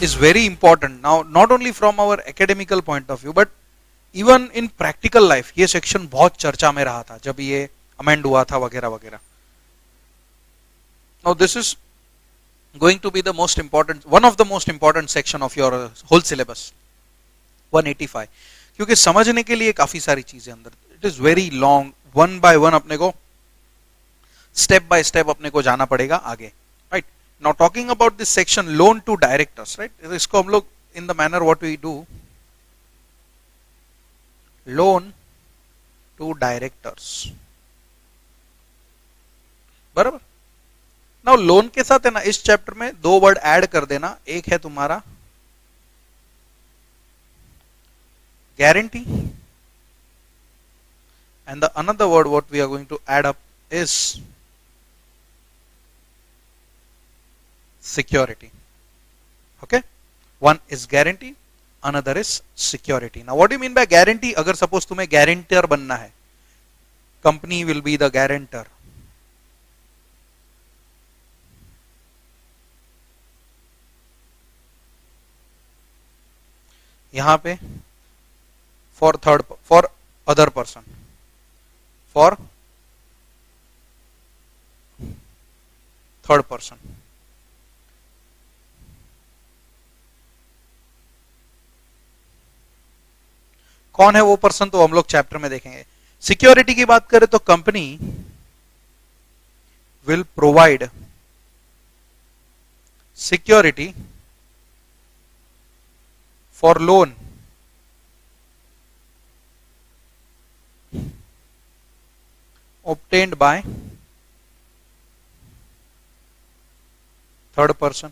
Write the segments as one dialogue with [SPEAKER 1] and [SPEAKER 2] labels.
[SPEAKER 1] is very important. Now not only from our academical point of view but even in practical life ये section बहुत चर्चा में रहा था जब ये अमेंड हुआ था वगैरह वगैरह. Now this is going to be the most important, one of the most important section of your whole syllabus 185, क्योंकि समझने के लिए काफी सारी चीजें अंदर. It is very long, one by one अपने को step by step अपने को जाना पड़ेगा आगे. Right? Now talking about this section loan to directors, right? इसको हम लोग in the manner what we do, loan to directors, बराबर. नाउ लोन के साथ है ना इस चैप्टर में दो वर्ड ऐड कर देना. एक है तुम्हारा guarantee and the another word what we are going to add up is security. Okay, one is guarantee, another is security. Now what do you mean by guarantee? अगर suppose तुम्हें guarantor बनना है, company will be the guarantor. यहां पे for other person, for third person. कौन है वो person तो हम लोग चैप्टर में देखेंगे. सिक्योरिटी की बात करें तो company will provide security for loan obtained by third person.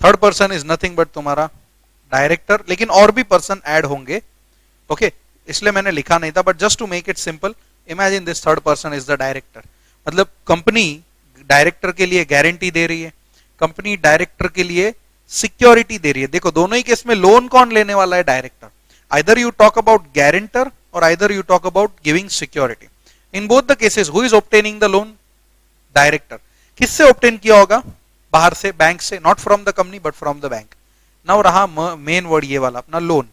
[SPEAKER 1] Third person is nothing but तुम्हारा डायरेक्टर, लेकिन और भी पर्सन ऐड होंगे. ओके, इसलिए मैंने लिखा नहीं था, but just to make it simple imagine this third person is the director. मतलब कंपनी डायरेक्टर के लिए गारंटी दे रही है, कंपनी डायरेक्टर के लिए सिक्योरिटी दे रही है. देखो दोनों ही केस में लोन कौन लेने वाला है? Director. Either you talk about guarantor और either you talk about giving security. In both the cases who is obtaining the loan? Director. किससे ऑब्टेन किया होगा? बाहर से, बैंक से, not from the company but from the bank. Now रहा main word ये वाला अपना लोन.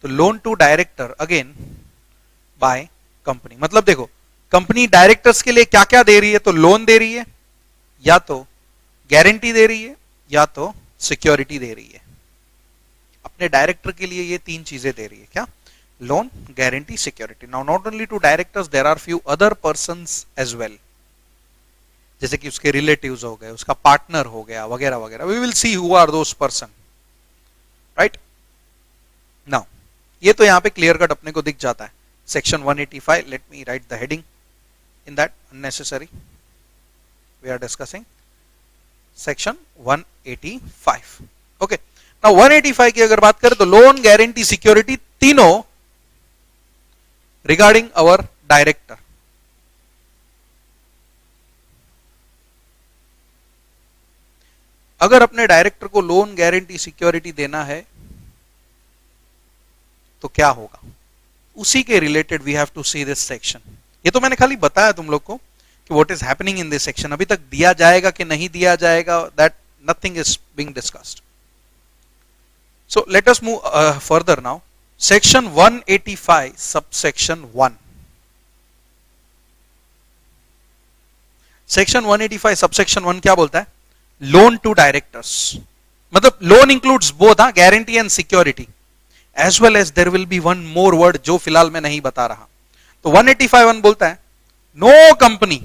[SPEAKER 1] तो loan to director again by company. मतलब देखो कंपनी डायरेक्टर्स के लिए क्या क्या दे रही है? तो लोन दे रही है, या तो गारंटी दे रही है, या तो सिक्योरिटी दे रही है. अपने डायरेक्टर के लिए ये तीन चीजें दे रही है. क्या? Loan, guarantee, security. Now not only to directors, there are few other persons as well, जैसे कि उसके रिलेटिव्स हो गए, उसका पार्टनर हो गया, वगैरह वगैरह. We will see who are those person. Right now ये तो यहां पे क्लियर कट अपने को दिख जाता है. Section 185, let me write the heading in that. Unnecessary we are discussing section 185. Okay, now 185 की अगर बात करें तो लोन, गारंटी, सिक्योरिटी तीनों रिगार्डिंग अवर डायरेक्टर. अगर अपने डायरेक्टर को लोन, गारंटी, सिक्योरिटी देना है तो क्या होगा, उसी के related we have to see this section. ये तो मैंने खाली बताया तुम लोग को कि what is happening in this section. अभी तक दिया जाएगा कि नहीं दिया जाएगा, that nothing is being discussed. So let us move further now. Section 185 subsection 1. Section 185 subsection 1 क्या बोलता है? Loan to directors. मतलब loan includes both, guarantee and security, as well as there will be one more word जो फिलहाल मैं नहीं बता रहा. तो 185 बोलता है नो कंपनी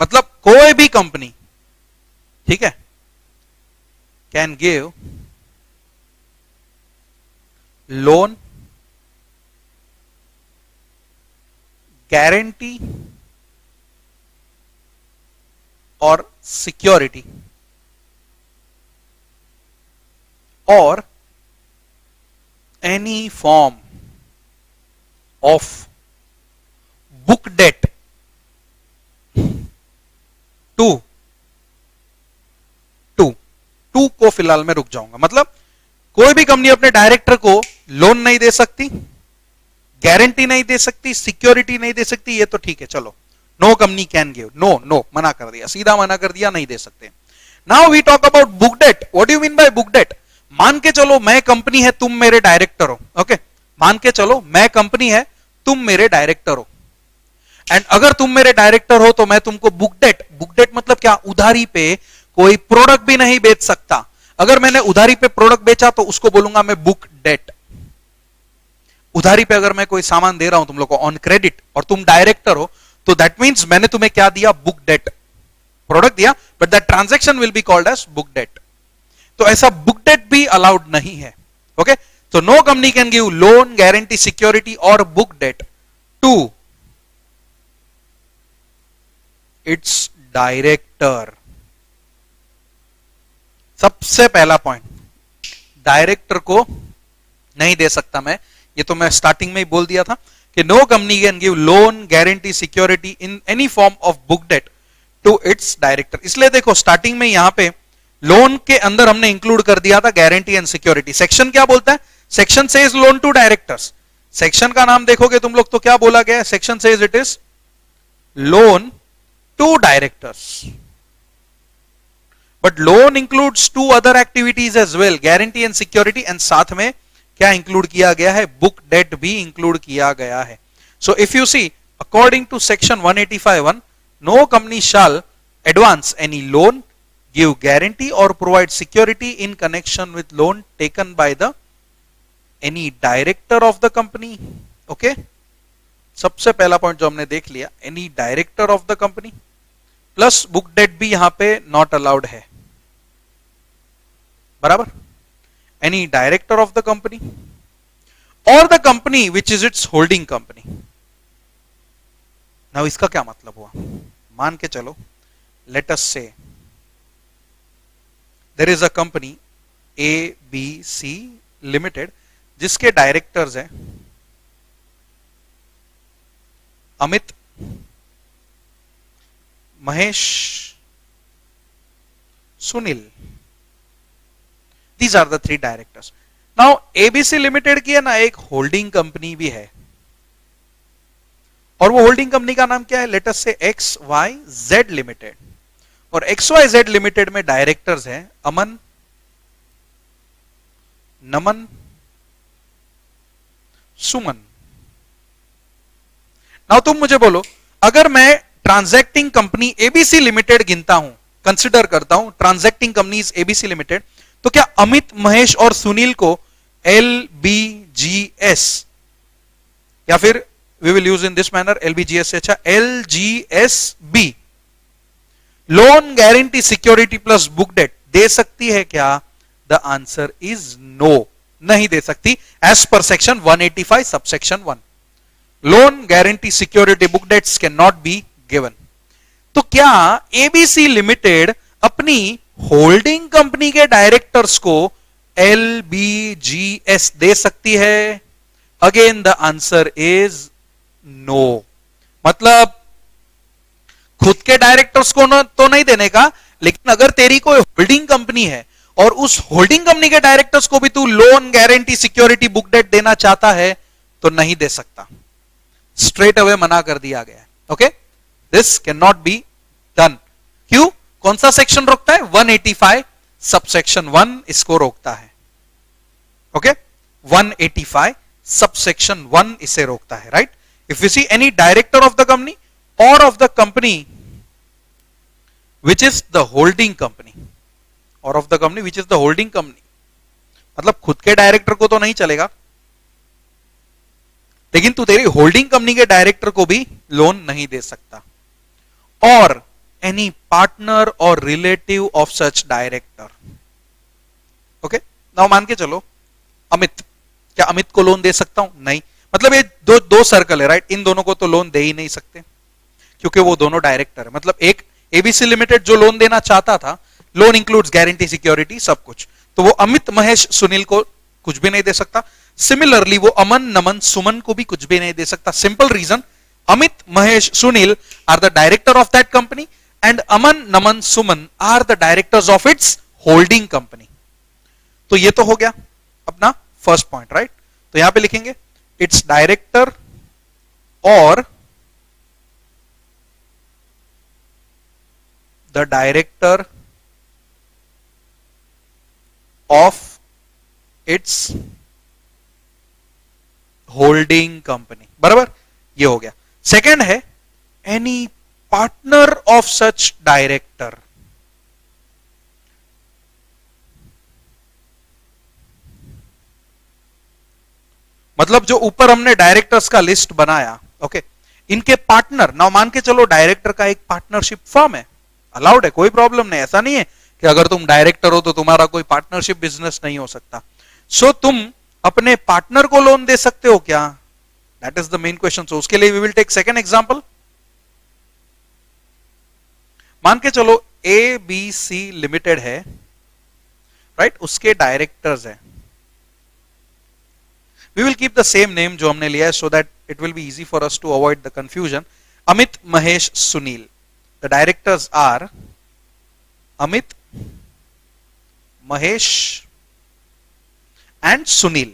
[SPEAKER 1] मतलब कोई भी कंपनी, ठीक है, कैन गिव लोन, गारंटी और सिक्योरिटी और any form of book debt to को फिलहाल मैं रुक जाऊंगा. मतलब कोई भी कंपनी अपने डायरेक्टर को लोन नहीं दे सकती, गारंटी नहीं दे सकती, सिक्योरिटी नहीं दे सकती, ये तो ठीक है, चलो no company can give, no no मना कर दिया, सीधा मना कर दिया, नहीं दे सकते। Now we talk about book debt. What do you mean by book debt? मान के चलो मैं कंपनी है, तुम मेरे डायरेक्टर हो, ओके मान के चलो मैं कंपनी है, तुम मेरे डायरेक्टर हो, एंड अगर तुम मेरे डायरेक्टर हो तो मैं तुमको बुक डेट मतलब क्या, उधारी पे कोई प्रोडक्ट भी नहीं बेच सकता। अगर मैंने उधारी पे प्रोडक्ट बेचा तो उसको बोलूंगा मैं बुक डेट। उधारी पे अगर मैं कोई सामान दे रहा हूं तुम लोग को ऑन क्रेडिट और तुम डायरेक्टर हो तो दैट मींस मैंने तुम्हें क्या दिया, बुक डेट, प्रोडक्ट दिया, but that transaction will be called as book debt. तो ऐसा बुक डेट भी अलाउड नहीं है, ओके। तो no company can give loan, guarantee, security और book debt to its director. सबसे पहला पॉइंट, डायरेक्टर को नहीं दे सकता मैं, ये तो मैं स्टार्टिंग में ही बोल दिया था कि no company can give loan, guarantee, security in any form of book debt to its director. इसलिए देखो स्टार्टिंग में यहां पे लोन के अंदर हमने इंक्लूड कर दिया था गारंटी एंड सिक्योरिटी। सेक्शन क्या बोलता है? Section says loan to directors. Section का नाम देखोगे तुम लोग तो क्या बोला गया है? Section says it is loan to directors, but loan includes to other activities as well, guarantee and security, and साथ में क्या इंक्लूड किया गया है? बुक डेट भी इंक्लूड किया गया है। So if you see according to section 185(1), no company shall advance any loan, give guarantee or provide security in connection with loan taken by the any director of the company, okay। सबसे पहला point जो हमने देख लिया, any director of the company, plus book debt भी यहां पे not allowed है, बराबर। Any director of the company और the company which is its holding company. Now इसका क्या मतलब हुआ? मान के चलो, लेट अस से there is a company ABC Limited जिसके डायरेक्टर्स हैं Amit, Mahesh, Sunil. These are the 3 directors. Now ABC Limited की है ना एक होल्डिंग कंपनी भी है, और वो होल्डिंग कंपनी का नाम क्या है? लेट अस से XYZ लिमिटेड। और XYZ लिमिटेड में डायरेक्टर्स हैं अमन, नमन, सुमन। नाउ तुम मुझे बोलो, अगर मैं ट्रांजैक्टिंग कंपनी एबीसी लिमिटेड गिनता हूं, कंसिडर करता हूं ट्रांजैक्टिंग कंपनीज एबीसी लिमिटेड, तो क्या अमित, महेश और सुनील को LBGS, या फिर we will use in this manner LBGS से अच्छा LGSB, loan, guarantee, security plus book debt दे सकती है क्या? द आंसर इज नो, नहीं दे सकती। एज पर section 185 subsection 1, loan, guarantee, security, book debts can not be given. तो क्या एबीसी लिमिटेड अपनी होल्डिंग कंपनी के डायरेक्टर्स को LBGS दे सकती है? Again the answer is no. मतलब खुद के डायरेक्टर्स को तो नहीं देने का, लेकिन अगर तेरी कोई होल्डिंग कंपनी है और उस होल्डिंग कंपनी के डायरेक्टर्स को भी तू loan, guarantee, security, book debt देना चाहता है तो नहीं दे सकता, स्ट्रेट अवे मना कर दिया गया है, okay. This can not be done. क्यों? कौन सा सेक्शन रोकता है? 185 सबसेक्शन 1 इसको रोकता है, ओके। 185 सबसेक्शन 1 इसे रोकता है, right. If you see any director of the company or of the company which is the holding company, or of the company which is the holding company, मतलब खुद के डायरेक्टर को तो नहीं चलेगा, लेकिन तू तेरी होल्डिंग कंपनी के डायरेक्टर को भी लोन नहीं दे सकता, और एनी पार्टनर और relative of such director, okay. Now मान के चलो अमित, क्या अमित को लोन दे सकता हूं? नहीं। मतलब ये दो सर्कल है, राइट। इन दोनों को तो लोन दे ही नहीं सकते क्योंकि वो दोनों डायरेक्टर है। मतलब एक एबीसी लिमिटेड जो लोन देना चाहता था, लोन इंक्लूड्स गारंटी, सिक्योरिटी, सब कुछ, तो वो अमित, महेश, सुनील को कुछ भी नहीं दे सकता। सिमिलरली वो अमन, नमन, सुमन को भी कुछ भी नहीं दे सकता। Simple reason, Amit, Mahesh, Sunil are the director of that company and Aman, Naman, Suman are the directors of its holding company. तो ये तो हो गया अपना फर्स्ट पॉइंट, राइट। तो यहां पे लिखेंगे इट्स डायरेक्टर और the director of its holding company, बराबर, ये हो गया। सेकंड है any partner of such director, मतलब जो ऊपर हमने डायरेक्टर्स का लिस्ट बनाया, ओके, इनके पार्टनर, ना मान के चलो डायरेक्टर का एक पार्टनरशिप फर्म है, अलाउड है, कोई प्रॉब्लम नहीं, ऐसा नहीं है कि अगर तुम डायरेक्टर हो तो तुम्हारा कोई पार्टनरशिप बिजनेस नहीं हो सकता। सो तुम अपने पार्टनर को लोन दे सकते हो क्या? That is the main question. So उसके लिए we will take second example. मान के चलो ABC लिमिटेड है, राइट, उसके डायरेक्टर्स है। We will keep the same name जो हमने लिया है so that it will be easy for us to avoid the confusion. Amit, Mahesh, Sunil. The directors are Amit, Mahesh and Sunil.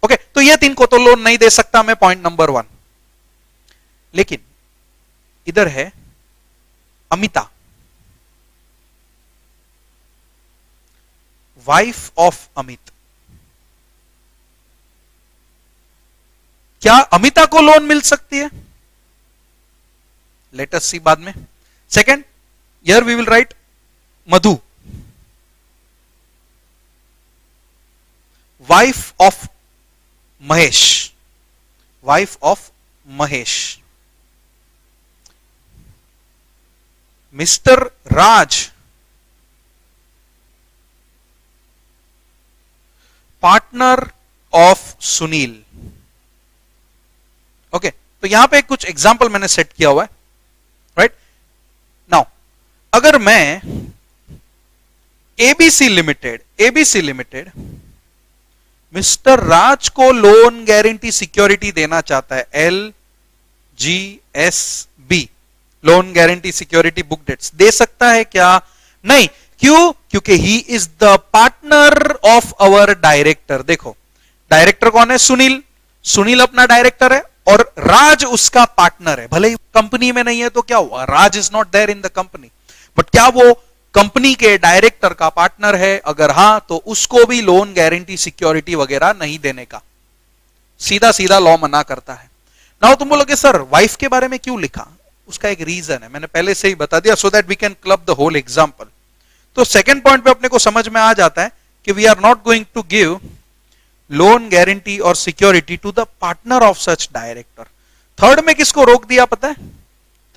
[SPEAKER 1] Okay, तो ये तीन को तो लोन नहीं दे सकता मैं, पॉइंट नंबर 1। लेकिन इधर है अमिता, वाइफ ऑफ अमित। क्या अमिता को लोन मिल सकती है? लेट अस सी बाद में। Second, here we will write Madhu, wife of Mahesh, wife of Mahesh. Mister Raj, partner of Sunil. Okay, तो यहां पे कुछ एग्जाम्पल मैंने सेट किया हुआ है, राइट। नाउ अगर मैं ABC लिमिटेड मिस्टर राज को लोन गारंटी सिक्योरिटी देना चाहता है, LGSB, loan guarantee security book debts, दे सकता है क्या? नहीं। क्यों? क्योंकि he is the partner of our director. देखो डायरेक्टर कौन है? सुनील। सुनील अपना डायरेक्टर है और राज उसका पार्टनर है। भले ही कंपनी में नहीं है तो क्या हुआ, Raj is not there in the company, but क्या वो कंपनी के डायरेक्टर का पार्टनर है? अगर हां तो उसको भी लोन गारंटी सिक्योरिटी वगैरह नहीं देने का सीधा सीधा लॉ मना करता है। नाउ तुम बोलोगे सर वाइफ के बारे में क्यों लिखा? उसका एक रीजन है, मैंने पहले से ही बता दिया, so that we can club the whole example. तो सेकंड पॉइंट पे अपने को समझ में आ जाता है कि we are not going to give loan guarantee और security to the partner of such director. Third में किसको रोक दिया पता है?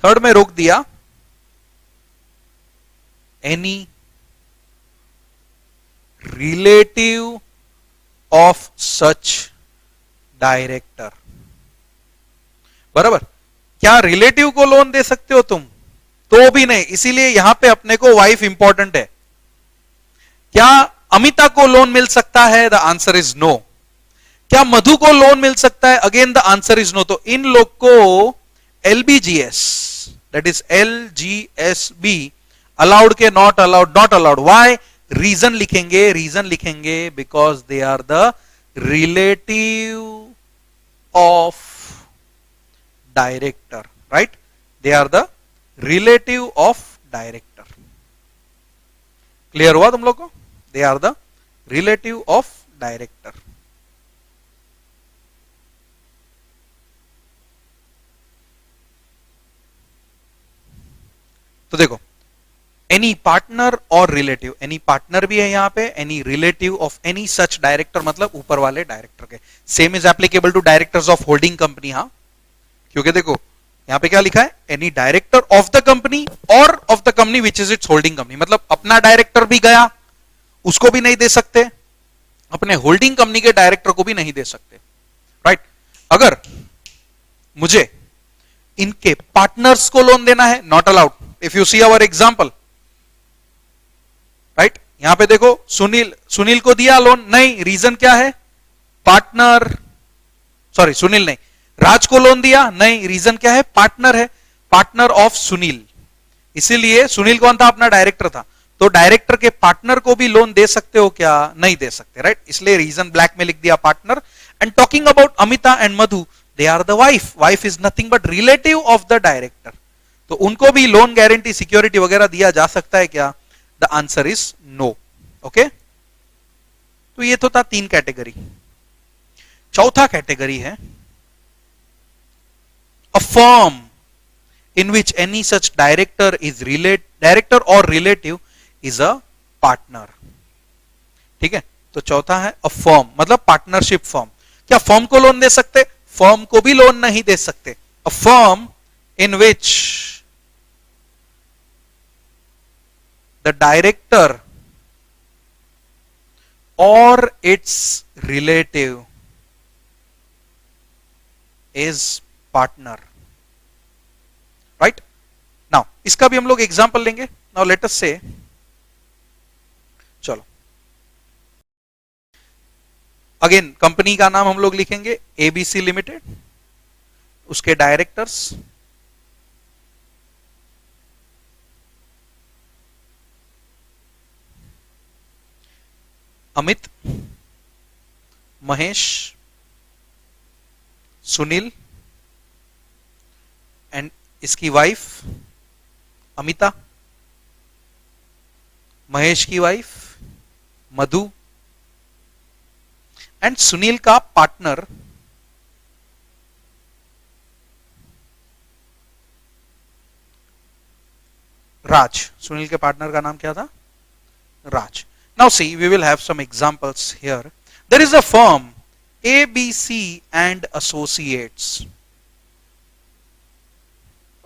[SPEAKER 1] थर्ड में रोक दिया any relative of such director. बराबर, क्या रिलेटिव को लोन दे सकते हो तुम? तो भी नहीं, इसीलिए यहां पे अपने को वाइफ इंपॉर्टेंट है। क्या अमिता को लोन मिल सकता है? The answer is no. क्या मधु को लोन मिल सकता है? Again the answer is no. तो इन लोग को LBGS, that is LGSB, allowed के not allowed? Not allowed. Why? Reason लिखेंगे, रीजन लिखेंगे because they are the relative of director, right? They are the relative of director. Clear हुआ तुम लोग को? They are the relative of director. तो देखो any partner और रिलेटिव, एनी पार्टनर भी है यहां पे, any relative of any such director, मतलब ऊपर वाले डायरेक्टर के। Same is applicable to directors of holding company. हाँ, क्योंकि देखो यहां पे क्या लिखा है? Any director of the company और of the company which is its holding company, मतलब अपना डायरेक्टर भी गया, उसको भी नहीं दे सकते, अपने होल्डिंग कंपनी के डायरेक्टर को भी नहीं दे सकते, राइट? अगर मुझे इनके पार्टनर्स को लोन देना है, not allowed. If you see our example, right, यहां पे देखो सुनील को दिया लोन, नहीं, रीजन क्या है? पार्टनर, सॉरी सुनील नहीं, राज को लोन दिया, नहीं, रीजन क्या है? पार्टनर है, पार्टनर ऑफ सुनील। इसीलिए सुनील कौन था? अपना डायरेक्टर था। तो डायरेक्टर के पार्टनर को भी लोन दे सकते हो क्या? नहीं दे सकते, राइट? इसलिए रीजन ब्लैक में लिख दिया, partner. And talking about Amita and Madhu, they are the wife. Wife is nothing but relative of the director. तो उनको भी लोन गारंटी सिक्योरिटी वगैरह दिया जा सकता है क्या? The answer is no. Okay, तो ये तो था 3 कैटेगरी। चौथा कैटेगरी है a firm in which any such director or relative is a partner। ठीक है, तो चौथा है अ फर्म, मतलब पार्टनरशिप फर्म। क्या फर्म को लोन दे सकते? फर्म को भी लोन नहीं दे सकते। A firm in which the director और its relative is partner. Right, now इसका भी हम लोग एग्जांपल लेंगे। नाउ लेट अस से, चलो अगेन कंपनी का नाम हम लोग लिखेंगे एबीसी लिमिटेड, उसके डायरेक्टर्स अमित, महेश, सुनील एंड इसकी वाइफ अमिता, महेश की वाइफ मधु एंड सुनील का पार्टनर राज। सुनील के पार्टनर का नाम क्या था? Raj. Now see, we will have some examples here. There is a firm ABC and associates.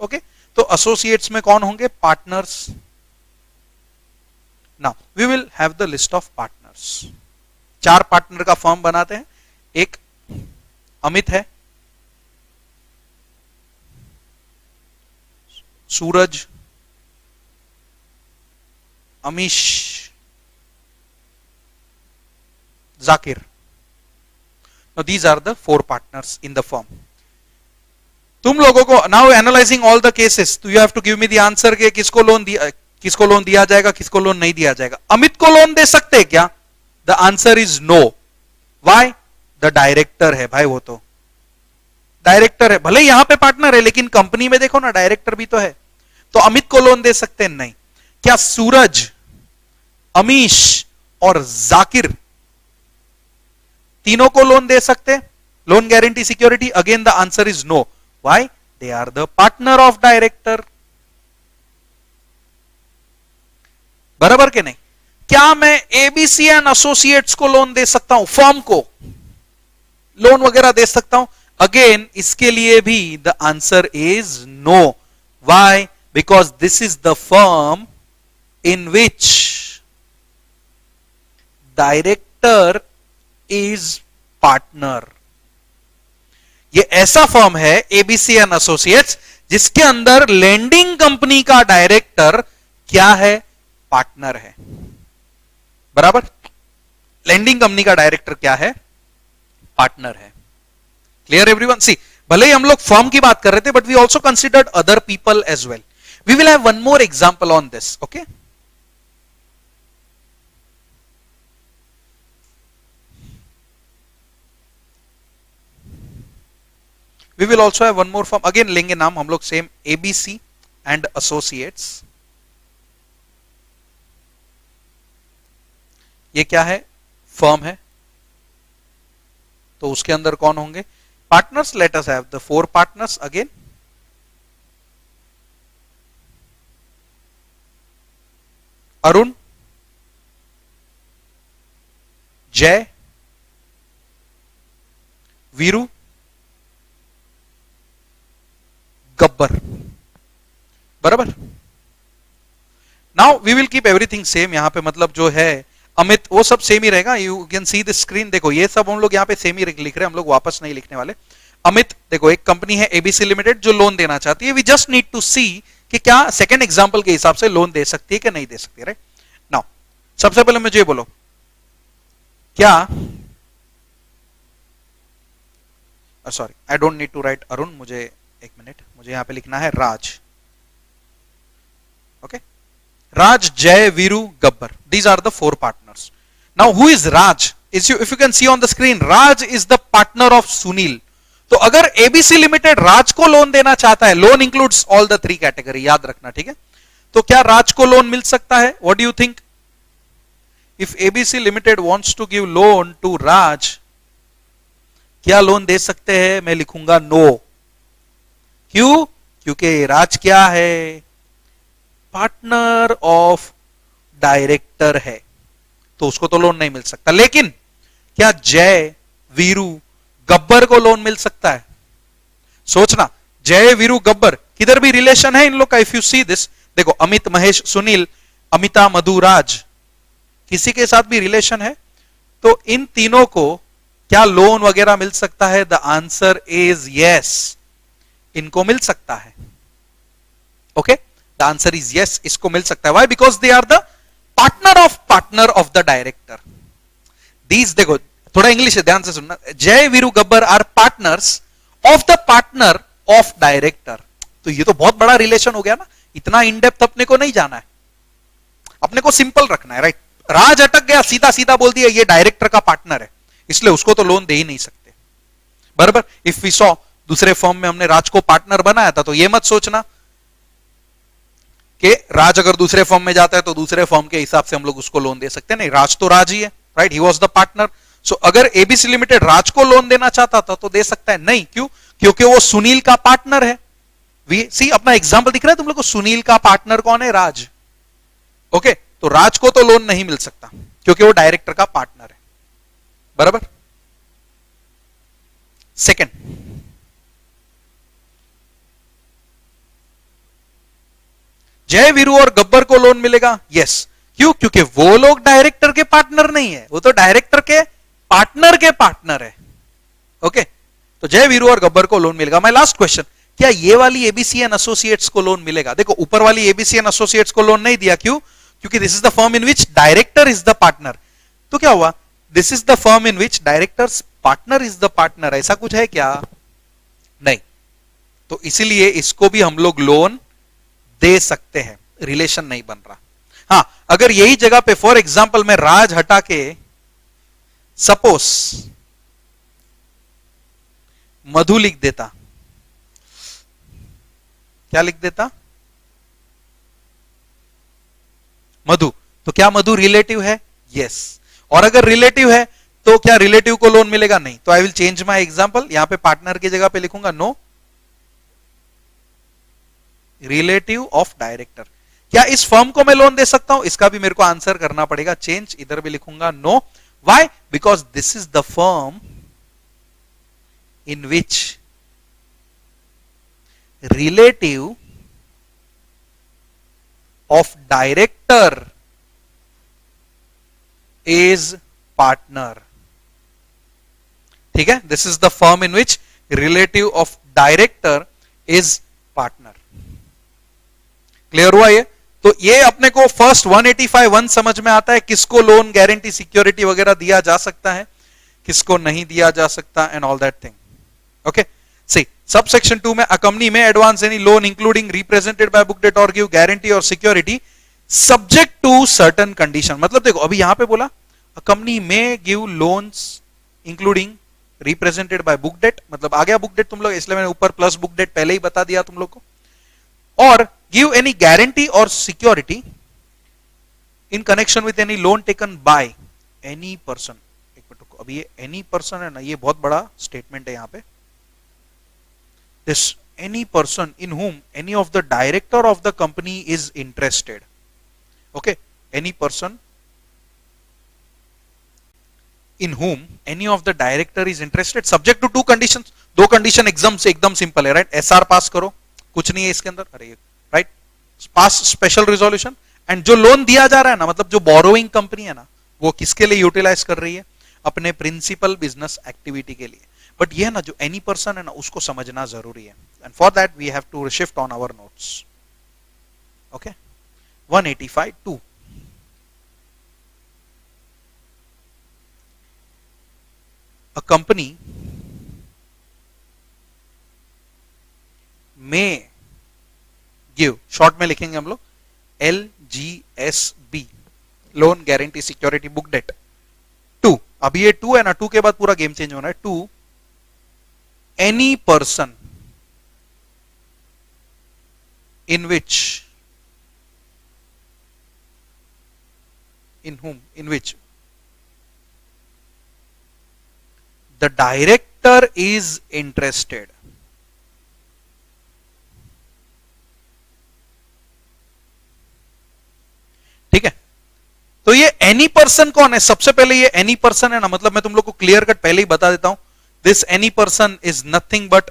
[SPEAKER 1] Okay, तो एसोसिएट्स में कौन होंगे? Partners. Now we will have the list of partners. 4 partner का फर्म बनाते हैं। एक अमित है, सूरज, Amish, Zakir. Now these are the 4 partners in the firm। तुम लोगों को now analysing all the cases, तो you have to give me the answer के किसको लोन दिया जाएगा, किसको लोन नहीं दिया जाएगा। अमित को लोन दे सकते हैं क्या? The answer is no. Why? The director है भाई, वो तो डायरेक्टर है, भले यहां पे पार्टनर है लेकिन कंपनी में देखो ना डायरेक्टर भी तो है, तो अमित को लोन दे सकते हैं? नहीं। क्या सूरज, अमीश और जाकिर तीनों को लोन दे सकते? Loan guarantee security? Again the answer is no. Why? They are the partner of director. बराबर के नहीं? क्या मैं एबीसी एंड एसोसिएट्स को लोन दे सकता हूं? फर्म को लोन वगैरह दे सकता हूं? अगेन इसके लिए भी the answer is no. Why? Because this is the firm in which director is partner. ये ऐसा फर्म है एबीसी एंड एसोसिएट्स जिसके अंदर लेंडिंग कंपनी का डायरेक्टर क्या है? पार्टनर है। बराबर, लेंडिंग कंपनी का डायरेक्टर क्या है? पार्टनर है। Clear everyone? सी, भले ही हम लोग फर्म की बात कर रहे थे but we also considered other people as well. We will have one more example on this. Okay, we will also have one more firm। Again लेंगे नाम हम लोग सेम, एबीसी एंड एसोसिएट्स। ये क्या है? फर्म है, तो उसके अंदर कौन होंगे? Partners. Let us have the 4 partners again. Arun, Jai, Veeru, Gabbar. बराबर। Now we will keep everything same. यहां पे मतलब जो है अमित, वो सब सेम ही रहेगा। You can see the screen. देखो ये सब हम लोग यहाँ पे सेम ही लिख रहे हैं, हम लोग वापस नहीं लिखने वाले। अमित, देखो एक कंपनी है एबीसी लिमिटेड जो लोन देना चाहती है। वी जस्ट नीड टू सी कि क्या सेकंड एग्जांपल के हिसाब से लोन दे सकती है कि नहीं दे सकती। राइट, नाउ सबसे पहले मुझे बोलो, क्या sorry I don't need to write Arun, मुझे एक मिनट, मुझे यहां पे लिखना है Raj. Okay, Raj, Jay, Viru, Gabbar. These are the 4 partners. Now, who is Raj? If you can see on the screen, Raj is the partner of Sunil. तो अगर ABC limited राज को लोन देना चाहता है, loan includes all the 3 category, याद रखना, ठीक है। तो क्या राज को लोन मिल सकता है? What do you think? If ABC limited wants to give loan to Raj, क्या लोन दे सकते हैं? मैं लिखूंगा नो। क्यों? क्योंकि राज क्या है? पार्टनर ऑफ डायरेक्टर है, तो उसको तो लोन नहीं मिल सकता। लेकिन क्या जय, वीरू, गब्बर को लोन मिल सकता है? सोचना, जय, वीरू, गब्बर किधर भी रिलेशन है इन लोग का। इफ यू सी दिस, देखो अमित, महेश, सुनील, अमिता, मधु, राज, किसी के साथ भी रिलेशन है, तो इन तीनों को क्या लोन वगैरह मिल सकता है? द आंसर इज यस, इनको मिल सकता है। Okay, the answer is yes, इसको मिल सकता है। Why? Because they are the partner of the director. These, देखो थोड़ा इंग्लिश है, ध्यान से सुनना। Jai, Veeru, Gabbar are partners of the partner of director. तो ये तो बहुत बड़ा रिलेशन हो गया ना, इतना इन डेप्थ अपने को नहीं जाना है, अपने को सिंपल रखना है, राइट। राज अटक गया, सीधा सीधा बोल दिया ये डायरेक्टर का पार्टनर है, इसलिए उसको तो लोन दे ही नहीं सकते, बराबर। इफ वी सॉ दूसरे फॉर्म में हमने राज को पार्टनर बनाया था, तो ये मत सोचना कि राज अगर दूसरे फॉर्म में जाता है तो दूसरे फॉर्म के हिसाब से हम लोग उसको लोन दे सकते हैं। नहीं, राज तो राज ही है, right, he was the partner. So अगर एबीसी लिमिटेड राज को लोन देना चाहता था तो दे सकता है। नहीं, क्यों? क्योंकि वो सुनील का पार्टनर है। सी, अपना एग्जाम्पल दिख रहा है तुम लोग को, सुनील का पार्टनर कौन है? राज। ओके, तो राज को तो लोन नहीं मिल सकता क्योंकि वो डायरेक्टर का पार्टनर है, बराबर। सेकंड, जय, वीरू और गब्बर को लोन मिलेगा? यस। क्यों? क्योंकि वो लोग डायरेक्टर के पार्टनर नहीं है, वो तो डायरेक्टर के पार्टनर है। ओके, तो जय, वीरू और गब्बर को लोन मिलेगा। माय लास्ट क्वेश्चन, क्या ये वाली एबीसी एंड एसोसिएट्स को लोन मिलेगा? देखो ऊपर वाली एबीसी एंड एसोसिएट्स को लोन नहीं दिया, क्यों? क्योंकि this is the firm in which director is the partner. तो क्या हुआ? This is the firm in which directors partner is the partner, ऐसा कुछ है क्या? नहीं, तो इसीलिए इसको भी हम लोग लोन दे सकते हैं, रिलेशन नहीं बन रहा। हां, अगर यही जगह पे फॉर एग्जाम्पल मैं राज हटा के सपोज मधु लिख देता, क्या लिख देता? मधु, तो क्या मधु रिलेटिव है? यस। और अगर रिलेटिव है तो क्या रिलेटिव को लोन मिलेगा? नहीं। तो I will change my example, यहां पे पार्टनर की जगह पे लिखूंगा नो, रिलेटिव ऑफ डायरेक्टर। क्या इस फर्म को मैं लोन दे सकता हूं? इसका भी मेरे को आंसर करना पड़ेगा, चेंज, इधर भी लिखूंगा no. Why? Because this is the firm in which relative of director is partner. ठीक है, this is the firm in which relative of director is partner. Clear हुआ ये? तो ये अपने को फर्स्ट 185(1) समझ में आता है, किसको लोन, गारंटी, सिक्योरिटी वगैरह दिया जा सकता है, किसको नहीं दिया जा सकता, and all that thing. Okay, see subsection 2 में, a company may advance any loan including represented by book debt और गिव गारंटी और security subject to certain condition. मतलब देखो अभी यहां पे बोला अ कंपनी में give loans including represented by book debt, मतलब आ गया बुक डेट तुम लोग, इसलिए मैंने ऊपर प्लस बुक डेट पहले ही बता दिया तुम लोग को। और गिव एनी गारंटी और security in connection with any loan taken by any person. एक मिनट रुको, अभी ये एनी पर्सन है ना, ये बहुत बड़ा स्टेटमेंट है यहां पे। This any person in whom any of the director of the company is interested. Okay, any person in whom any of the director is interested subject to 2 conditions. 2 condition एकदम simple है, right. SR pass करो, कुछ नहीं है इसके अंदर, अरे right, pass special resolution. And जो लोन दिया जा रहा है ना, मतलब जो बोरोइंग कंपनी है ना, वो किसके लिए यूटिलाइज कर रही है? अपने प्रिंसिपल बिजनेस एक्टिविटी के लिए। बट ये ना जो एनी पर्सन है ना, उसको समझना जरूरी है, and for that we have to shift on our notes. Okay, 185(2). A company may give, short में लिखेंगे हम लोग LGSB, loan guarantee security book debt, to, अभी ये 2 है ना, 2 के बाद पूरा गेम चेंज होना है, to any person in which the director is interested. ठीक है, तो ये एनी पर्सन कौन है? सबसे पहले ये एनी पर्सन है ना, मतलब मैं तुम लोग को क्लियर कट पहले ही बता देता हूं, this any person is nothing but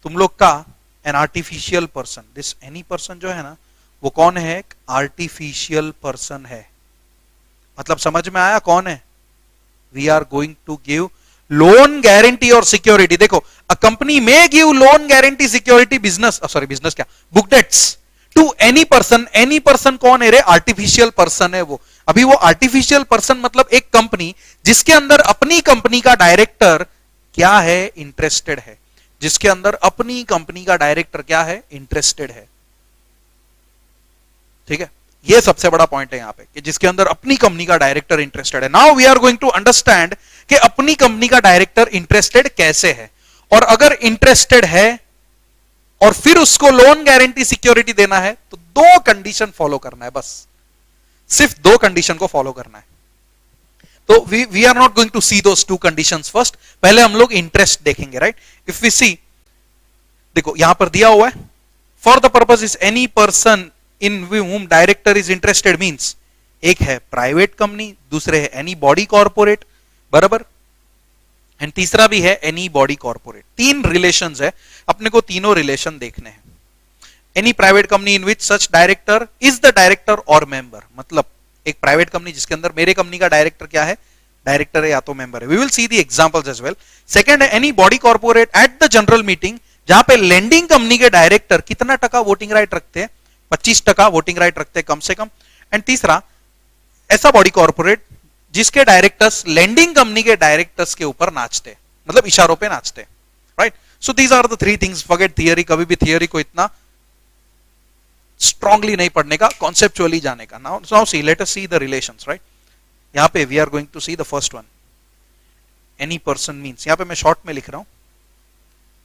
[SPEAKER 1] तुम लोग का an artificial person. This any person जो है ना, वो कौन है? एक आर्टिफिशियल पर्सन है. मतलब समझ में आया कौन है? We are going to give loan guarantee और सिक्योरिटी. देखो, अ कंपनी में give loan guarantee security business, sorry business क्या, book debts to any person. Any person कौन है रे? आर्टिफिशियल पर्सन है वो. अभी वो आर्टिफिशियल पर्सन मतलब एक कंपनी जिसके अंदर अपनी कंपनी का डायरेक्टर क्या है? इंटरेस्टेड है. जिसके अंदर अपनी कंपनी का डायरेक्टर क्या है? इंटरेस्टेड है. ठीक है, ये सबसे बड़ा पॉइंट है यहां पे कि जिसके अंदर अपनी कंपनी का डायरेक्टर इंटरेस्टेड है. Now we are going to understand कि अपनी कंपनी का डायरेक्टर इंटरेस्टेड कैसे है. और अगर इंटरेस्टेड है और फिर उसको लोन गारंटी सिक्योरिटी देना है तो दो कंडीशन फॉलो करना है. बस सिर्फ दो कंडीशन को फॉलो करना है. तो we are not going to see those two conditions first. पहले हम लोग इंटरेस्ट देखेंगे. राइट, इफ वी सी, देखो यहां पर दिया हुआ है, for the purpose is any person in whom director is interested. Means एक है प्राइवेट कंपनी, दूसरे है एनी बॉडी कॉर्पोरेट, बराबर, एंड तीसरा भी है एनी बॉडी कॉर्पोरेट. तीन रिलेशंस है, अपने को तीनों रिलेशन देखने हैं. Any private company in which such director is the director और मेंबर. मतलब एक प्राइवेट कंपनी जिसके अंदर मेरे कंपनी का डायरेक्टर क्या है? डायरेक्टर है या तो मेंबर है. We will see the examples as well. Second है any body corporate at the general meeting, जहां पे लेंडिंग कंपनी के डायरेक्टर कितना टका वोटिंग राइट रखते हैं? 25% वोटिंग राइट रखते हैं कम से कम. एंड तीसरा ऐसा बॉडी कॉर्पोरेट जिसके डायरेक्टर्स लेंडिंग कंपनी के डायरेक्टर्स के ऊपर नाचते, मतलब इशारों पे नाचते. Right, so these are the three things. Forget theory, कभी भी थियरी को इतना स्ट्रांगली नहीं पढ़ने का, कॉन्सेप्चुअली जाने का. Now see, let us see the relations. Right, यहां पे we are going to see the first one. Any person means, यहां पे मैं शॉर्ट में लिख रहा हूं,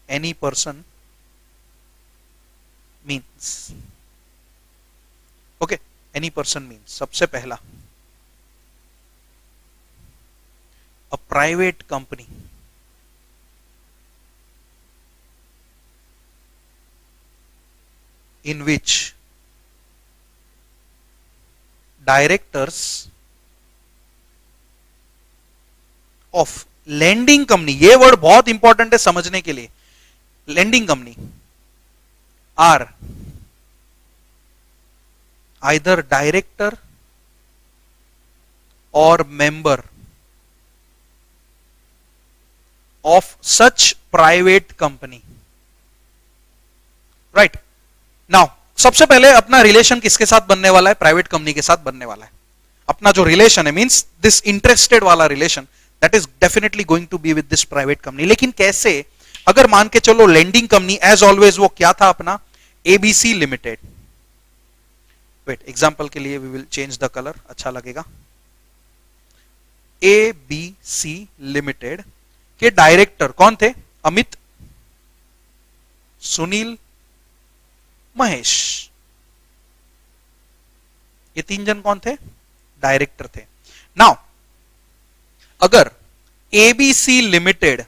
[SPEAKER 1] any person means, okay, any person means सबसे पहला a private company in which directors of lending company, ये वर्ड बहुत इंपॉर्टेंट है समझने के लिए, lending company are either director or member of such private company. right, now सबसे पहले अपना रिलेशन किसके साथ बनने वाला है? प्राइवेट कंपनी के साथ बनने वाला है. अपना जो रिलेशन है, मींस दिस इंटरेस्टेड वाला relation, that is definitely going to be with this private company. लेकिन कैसे? अगर मान के चलो लेंडिंग कंपनी एज ऑलवेज वो क्या था अपना? ABC limited. वेट, एग्जांपल के लिए we will change the colour, अच्छा लगेगा. एबीसी लिमिटेड के डायरेक्टर कौन थे? अमित, सुनील, महेश. ये तीन जन कौन थे? डायरेक्टर थे. नाउ अगर एबीसी लिमिटेड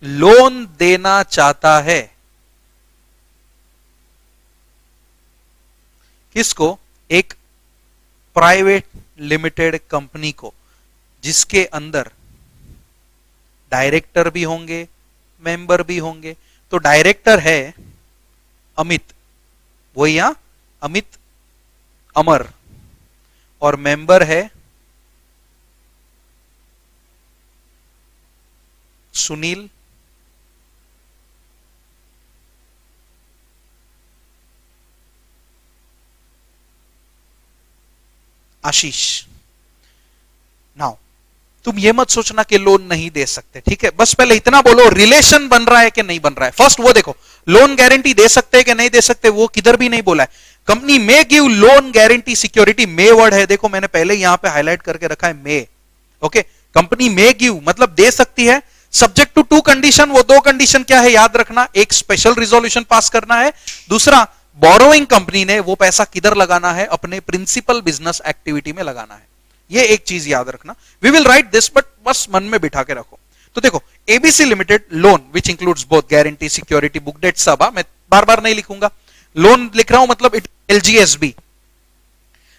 [SPEAKER 1] लोन देना चाहता है, किसको? एक प्राइवेट लिमिटेड कंपनी को, जिसके अंदर डायरेक्टर भी होंगे, मेंबर भी होंगे. तो डायरेक्टर है अमित, वो यहां अमित अमर, और मेंबर है सुनील, आशीष. नाउ तुम ये मत सोचना कि लोन नहीं दे सकते, ठीक है? बस पहले इतना बोलो, रिलेशन बन रहा है कि नहीं बन रहा है. फर्स्ट वो देखो, लोन गारंटी दे सकते हैं कि नहीं दे सकते, वो किधर भी नहीं बोला है. कंपनी में गिव लोन गारंटी सिक्योरिटी, मे वर्ड है, देखो मैंने पहले यहां पे हाईलाइट करके रखा है, मे. ओके, कंपनी में गिव मतलब दे सकती है सब्जेक्ट टू 2 कंडीशन, वो 2 कंडीशन क्या है याद रखना, एक स्पेशल रिजोल्यूशन पास करना है, दूसरा बोरोइंग कंपनी ने वो पैसा किधर लगाना है, अपने प्रिंसिपल बिजनेस एक्टिविटी में लगाना है। ये एक चीज याद रखना, we will write this but बस मन में बिठा के रखो। तो देखो ABC limited loan which includes both guarantee security book debt सब, मैं बार बार नहीं लिखूंगा, लोन लिख रहा हूं मतलब इट एलजीएसबी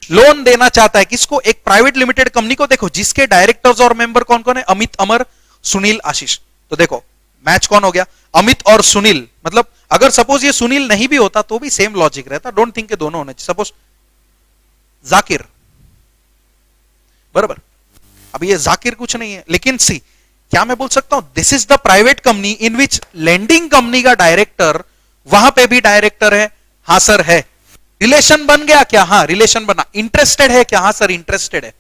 [SPEAKER 1] लोन देना चाहता है किसको, एक प्राइवेट लिमिटेड कंपनी को। देखो जिसके डायरेक्टर्स और मेंबर कौन कौन है, अमित, अमर, सुनील, आशीष। तो देखो मैच कौन हो गया, अमित और सुनील। मतलब अगर सपोज ये सुनील नहीं भी होता तो भी सेम लॉजिक रहता, डोंट थिंक के दोनों होने चाहिए। सपोज जाकिर, बराबर, अब ये जाकिर कुछ नहीं है, लेकिन सी क्या मैं बोल सकता हूं, this is the private company in which lending company का डायरेक्टर वहां पे भी डायरेक्टर है, हां सर है। रिलेशन बन गया क्या, हाँ रिलेशन बना। इंटरेस्टेड है क्या, हाँ सर इंटरेस्टेड है।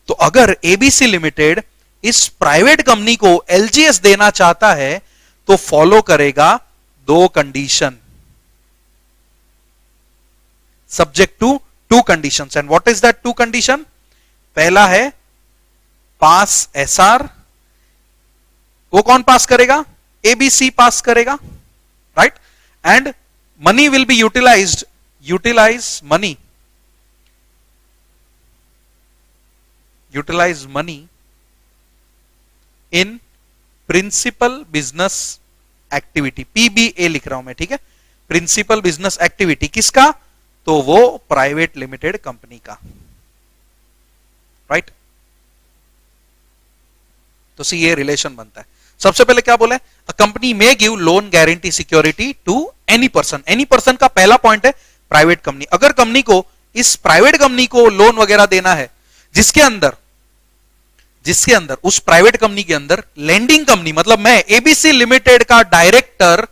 [SPEAKER 1] तो अगर एबीसी लिमिटेड इस प्राइवेट कंपनी को एलजीएस देना चाहता है तो फॉलो करेगा 2 condition, subject to 2 conditions. And what is that 2 condition, पहला है पास एसआर, वो कौन पास करेगा, एबीसी पास करेगा, right. And money will be utilised, utilise money in principal business activity, PBA लिख रहा हूं मैं, ठीक है। प्रिंसिपल बिजनेस एक्टिविटी किसका, तो वो प्राइवेट लिमिटेड कंपनी का, राइट। तो सी ये रिलेशन बनता है। सबसे पहले क्या बोला है, अ कंपनी में give loan guarantee security to any person. Any person का पहला पॉइंट है प्राइवेट कंपनी। अगर कंपनी को, इस प्राइवेट कंपनी को लोन वगैरह देना है जिसके अंदर उस प्राइवेट कंपनी के अंदर लेंडिंग कंपनी, मतलब मैं एबीसी लिमिटेड का डायरेक्टर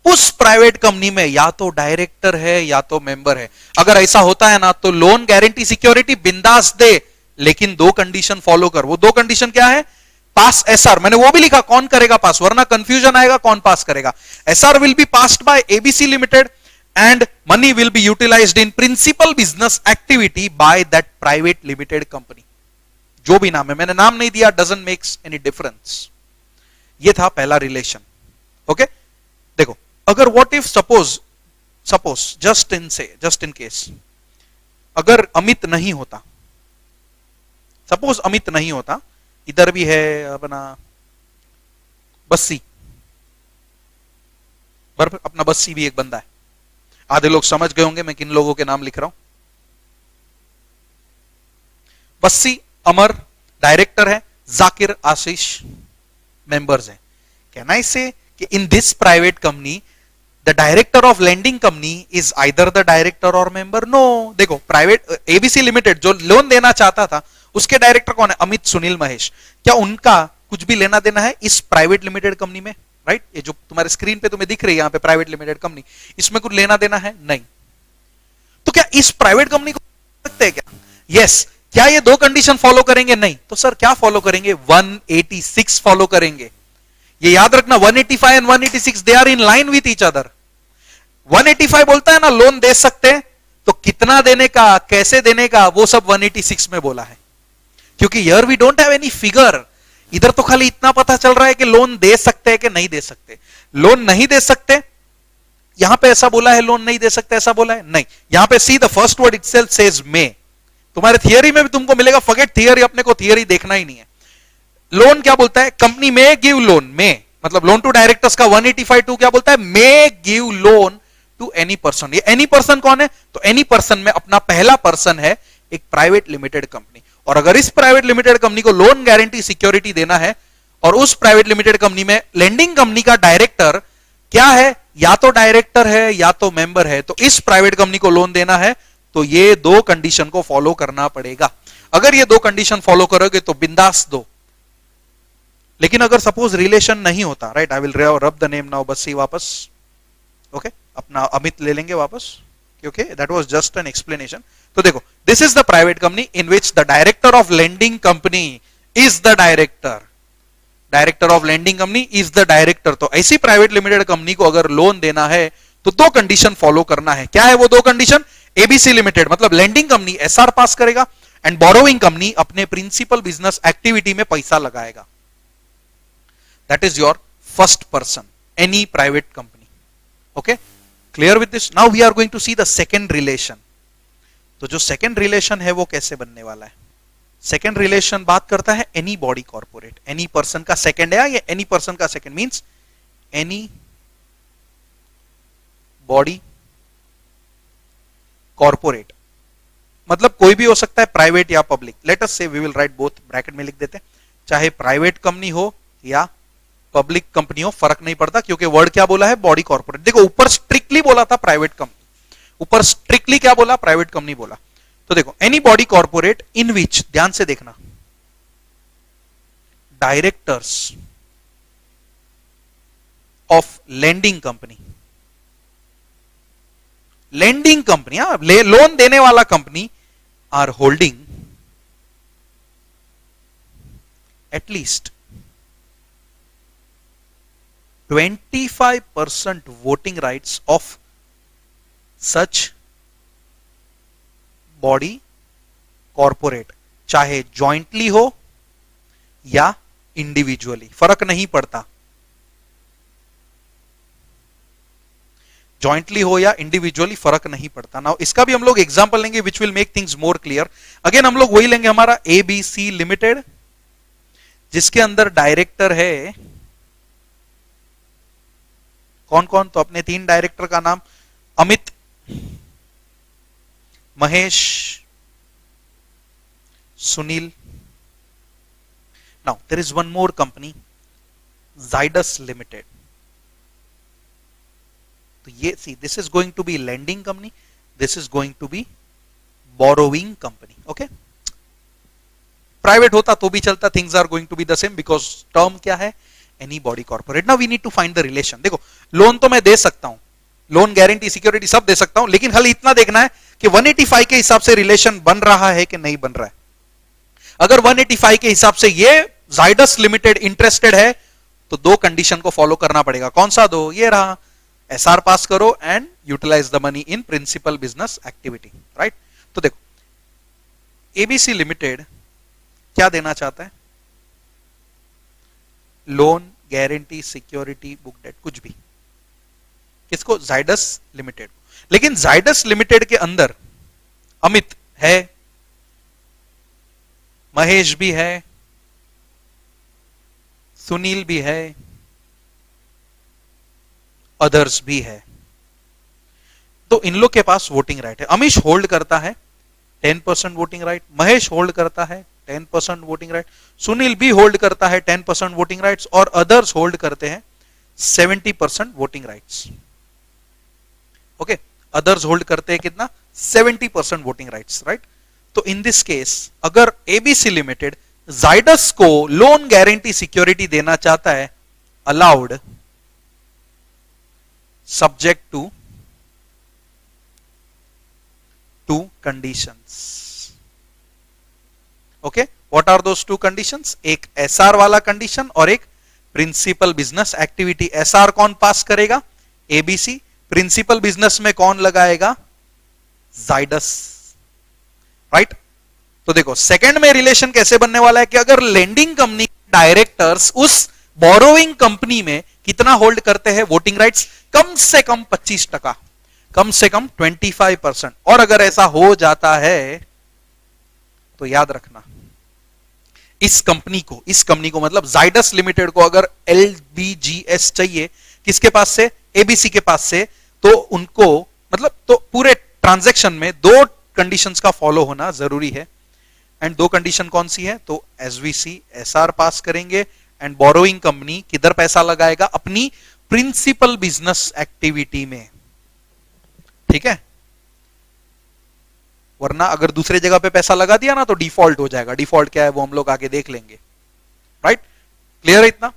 [SPEAKER 1] उस प्राइवेट कंपनी में या तो डायरेक्टर है या तो मेंबर है, अगर ऐसा होता है ना तो लोन गारंटी सिक्योरिटी बिंदास दे, लेकिन 2 कंडीशन फॉलो कर। वो 2 कंडीशन क्या है, पास एसआर, मैंने वो भी लिखा कौन करेगा पास, वरना कंफ्यूजन आएगा कौन पास करेगा। SR will be passed by ABC limited and money will be utilised in principal business activity by that private limited company. जो भी नाम है, मैंने नाम नहीं दिया, डजंट मेक्स एनी डिफरेंस। ये था पहला रिलेशन, ओके। देखो अगर what if suppose just in case अगर अमित नहीं होता, सपोज अमित नहीं होता, इधर भी है अपना बस्सी, अपना बस्सी भी एक बंदा है। आधे लोग समझ गए होंगे मैं किन लोगों के नाम लिख रहा हूं। बस्सी, अमर डायरेक्टर है, जाकिर, आशीष मेंबर्स हैं। कैन आई से कि in this private company the director of lending company is either the director और मेंबर? नो। देखो प्राइवेट एबीसी लिमिटेड जो लोन देना चाहता था उसके डायरेक्टर कौन है, अमित, सुनील, महेश। क्या उनका कुछ भी लेना देना है इस प्राइवेट लिमिटेड कंपनी में, राइट। ये जो तुम्हारे स्क्रीन पे तुम्हें दिख रही है यहां पे प्राइवेट लिमिटेड कंपनी, इसमें कुछ लेना देना है नहीं। तो क्या इस प्राइवेट कंपनी को सकते हैं क्या? यस। क्या ये 2 कंडीशन फॉलो करेंगे? नहीं। तो सर क्या फॉलो करेंगे? 186 फॉलो करेंगे। ये याद रखना, 185 and 186 they are in line with each other. 185 बोलता है ना लोन दे सकते हैं, तो कितना देने का, कैसे देने का, वो सब 186 में बोला है। क्योंकि here we don't have any figure, इधर तो खाली इतना पता चल रहा है कि लोन दे सकते हैं कि नहीं दे सकते। लोन नहीं दे सकते, यहां पे ऐसा बोला है, लोन नहीं दे सकते ऐसा बोला है नहीं। यहां पे see the first word itself says may. तुम्हारे थियरी में भी तुमको मिलेगा, फॉरगेट थियरी, अपने को थियरी देखना ही नहीं है। लोन क्या बोलता है, कंपनी में गिव लोन, में मतलब लोन टू डायरेक्टर्स का 185(2) क्या बोलता है, may give loan to any person. ये एनी पर्सन कौन है, तो एनी पर्सन में अपना पहला पर्सन है एक प्राइवेट लिमिटेड कंपनी। और अगर इस प्राइवेट लिमिटेड कंपनी को लोन गारंटी सिक्योरिटी देना है और उस प्राइवेट लिमिटेड कंपनी में लेंडिंग कंपनी का डायरेक्टर क्या है, या तो डायरेक्टर है या तो मेंबर है, तो इस प्राइवेट कंपनी को लोन देना है तो ये 2 कंडीशन को फॉलो करना पड़ेगा। अगर ये 2 कंडीशन फॉलो करोगे तो बिंदास दो। लेकिन अगर सपोज रिलेशन नहीं होता, राइट, आई विल रब द नेम नाउ, बस ही वापस, ओके, अपना अमित ले लेंगे वापस, क्योंकि that was just an explanation. तो देखो, this is the private company in which the director of lending company is the director of lending company is the director. तो ऐसी प्राइवेट लिमिटेड कंपनी को अगर लोन देना है तो 2 कंडीशन फॉलो करना है। क्या है वो 2 कंडीशन? एबीसी लिमिटेड मतलब लेंडिंग कंपनी एसआर पास करेगा एंड बोरोइंग कंपनी अपने प्रिंसिपल बिजनेस एक्टिविटी में पैसा लगाएगा। That is your first person, any private company. Okay, clear with this? Now we are going to see the second relation. तो जो second relation है वो कैसे बनने वाला है? Second relation बात करता है any body corporate, any person का second है, या any person का second means any body corporate, मतलब कोई भी हो सकता है, प्राइवेट या public. Let us say we will write both, bracket में लिख देते हैं, चाहे प्राइवेट कंपनी हो या पब्लिक कंपनी हो, फर्क नहीं पड़ता, क्योंकि वर्ड क्या बोला है? Body corporate. देखो ऊपर स्ट्रिक्टली बोला था प्राइवेट कंपनी, ऊपर स्ट्रिक्टली क्या बोला? प्राइवेट कंपनी बोला. तो देखो any body corporate in which, ध्यान से देखना, directors of lending company, lending company, loan देने वाला company, are holding at least 25% voting rights of such body corporate, चाहे जॉइंटली हो या इंडिविजुअली, फर्क नहीं पड़ता, जॉइंटली हो या इंडिविजुअली फर्क नहीं पड़ता. नाउ इसका भी हम लोग एग्जांपल लेंगे which will make things more clear. Again हम लोग वही लेंगे, हमारा एबीसी लिमिटेड, जिसके अंदर डायरेक्टर है कौन कौन? तो अपने 3 डायरेक्टर का नाम, Amit, Mahesh, Sunil. Now there is one more company, Zydus limited. तो ये see, this is going to be lending company, this is going to be borrowing company. Okay, private होता तो भी चलता, things are going to be the same because term क्या है? Any body corporate. Now we need to find the relation. देखो loan तो मैं दे सकता हूं, लोन गारंटी सिक्योरिटी सब दे सकता हूं, लेकिन खाली इतना देखना है कि 185 के हिसाब से रिलेशन बन रहा है कि नहीं बन रहा है. अगर 185 के हिसाब से ये जाइडस लिमिटेड इंटरेस्टेड है तो 2 कंडीशन को फॉलो करना पड़ेगा. कौन सा 2? ये रहा, एसआर पास करो and utilise the money in principal business activity. Right? तो देखो एबीसी लिमिटेड क्या देना चाहता है? Loan, guarantee, security, book debt, कुछ भी. किसको? जाइडस लिमिटेड. लेकिन जाइडस लिमिटेड के अंदर अमित है, महेश भी है, सुनील भी है, अदर्स भी है. तो इन लोग के पास वोटिंग राइट है. अमीश होल्ड करता है 10% वोटिंग राइट, महेश होल्ड करता है 10% वोटिंग राइट, सुनील भी होल्ड करता है 10% वोटिंग राइट्स, और अदर्स होल्ड करते हैं 70% voting rights. Okay, others hold करते हैं कितना? 70% वोटिंग राइट्स. राइट? तो इन दिस केस अगर एबीसी लिमिटेड जाइडस को लोन गारंटी सिक्योरिटी देना चाहता है, allowed subject to 2 conditions. Okay, what are those 2 conditions? एक SR वाला कंडीशन और एक प्रिंसिपल बिजनेस एक्टिविटी. SR कौन पास करेगा? ABC. प्रिंसिपल बिजनेस में कौन लगाएगा? जाइडस. राइट? तो देखो सेकंड में रिलेशन कैसे बनने वाला है कि अगर लेंडिंग कंपनी डायरेक्टर्स उस बोरोइंग कंपनी में कितना होल्ड करते हैं वोटिंग राइट्स? कम से कम 25%, कम से कम 25%. और अगर ऐसा हो जाता है तो याद रखना, इस कंपनी को मतलब जाइडस लिमिटेड को अगर LBGS चाहिए किसके पास से? एबीसी के पास से. तो उनको मतलब तो पूरे ट्रांजैक्शन में 2 कंडीशंस का फॉलो होना जरूरी है. एंड 2 कंडीशन कौन सी है? तो एसवीसी एसआर पास करेंगे एंड बोरोइंग कंपनी किधर पैसा लगाएगा? अपनी प्रिंसिपल बिजनेस एक्टिविटी में. ठीक है? वरना अगर दूसरे जगह पे पैसा लगा दिया ना तो डिफॉल्ट हो जाएगा. डिफॉल्ट क्या है वो हम लोग आगे देख लेंगे. राइट? क्लियर है इतना?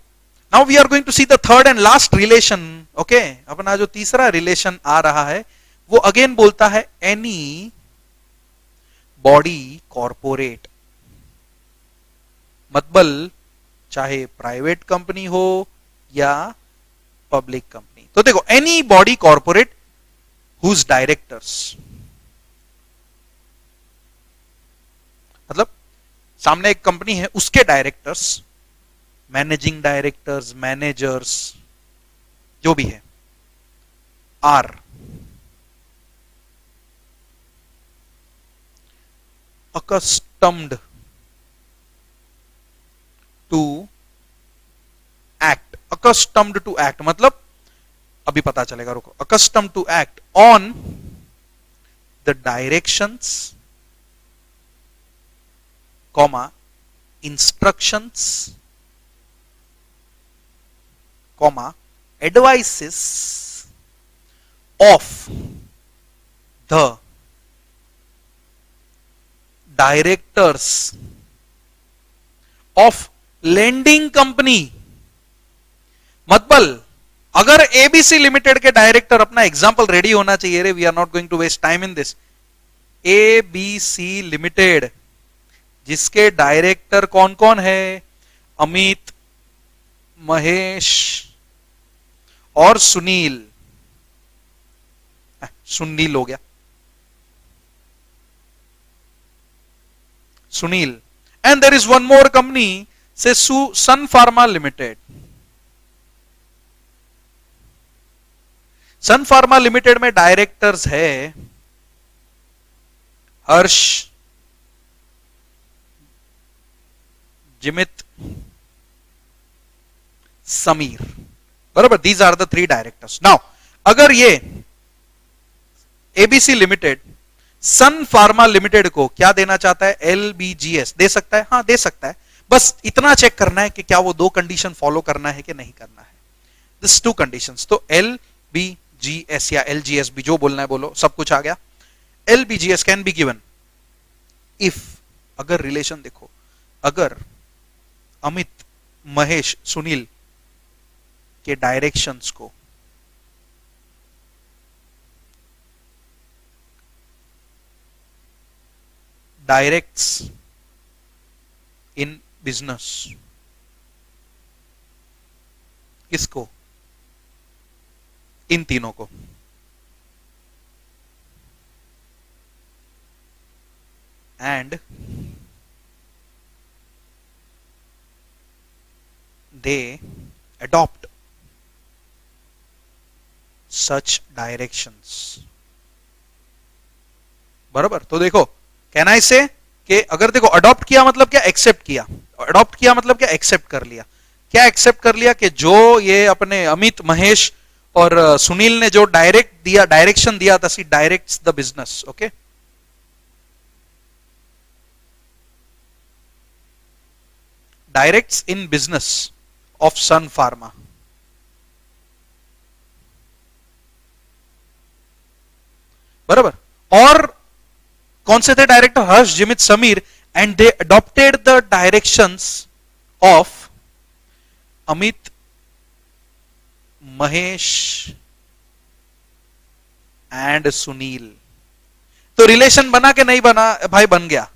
[SPEAKER 1] Now we are going to see the third and last relation. Okay, अपना जो तीसरा रिलेशन आ रहा है वो अगेन बोलता है एनी बॉडी कॉर्पोरेट, मतलब चाहे प्राइवेट कंपनी हो या पब्लिक कंपनी. तो देखो any body corporate whose directors, मतलब सामने एक कंपनी है उसके डायरेक्टर्स मैनेजिंग डायरेक्टर्स, मैनेजर्स, जो भी है, are accustomed to act, accustomed to act मतलब अभी पता चलेगा, रुको, accustomed to act on the directions, comma, instructions, comma, advices of the directors of lending company. मतलब अगर एबीसी लिमिटेड के डायरेक्टर, अपना एग्जांपल रेडी होना चाहिए रे, we are not going to waste time in this. ABC limited जिसके director कौन कौन है, अमित, महेश और सुनील, सुनील हो गया, Sunil, and there is one more company से Sun Pharma limited. Sun Pharma limited में डायरेक्टर्स है हर्ष, जिमित, समीर, बराबर, these are the 3 directors. Now अगर ये ABC limited Sun Pharma limited को क्या देना चाहता है, एलबीजीएस दे सकता है, हाँ दे सकता है, बस इतना चेक करना है कि क्या वो 2 कंडीशन फॉलो करना है कि नहीं करना है, दिस 2 कंडीशंस। तो एलबीजीएस या एलजीएस भी जो बोलना है बोलो, सब कुछ आ गया। एलबीजीएस कैन बी गिवन इफ, अगर रिलेशन देखो, अगर अमित, महेश, सुनील के डायरेक्शंस को डायरेक्ट्स इन बिजनेस, किसको, इन तीनों को, and they adopt such directions, बराबर। तो देखो, कैन आई से कि अगर देखो अडॉप्ट किया मतलब क्या, एक्सेप्ट किया, अडॉप्ट किया मतलब क्या, एक्सेप्ट कर लिया। क्या एक्सेप्ट कर लिया कि जो ये अपने अमित, महेश और सुनील ने जो डायरेक्ट दिया, डायरेक्शन दिया था, see directs the business, okay. Directs in business of Sun Pharma, बराबर। और कौन से थे director, Harsh, Jimit, Samir, and they adopted the directions of Amit, Mahesh and Sunil. तो रिलेशन बना के नहीं बना भाई, बन गया,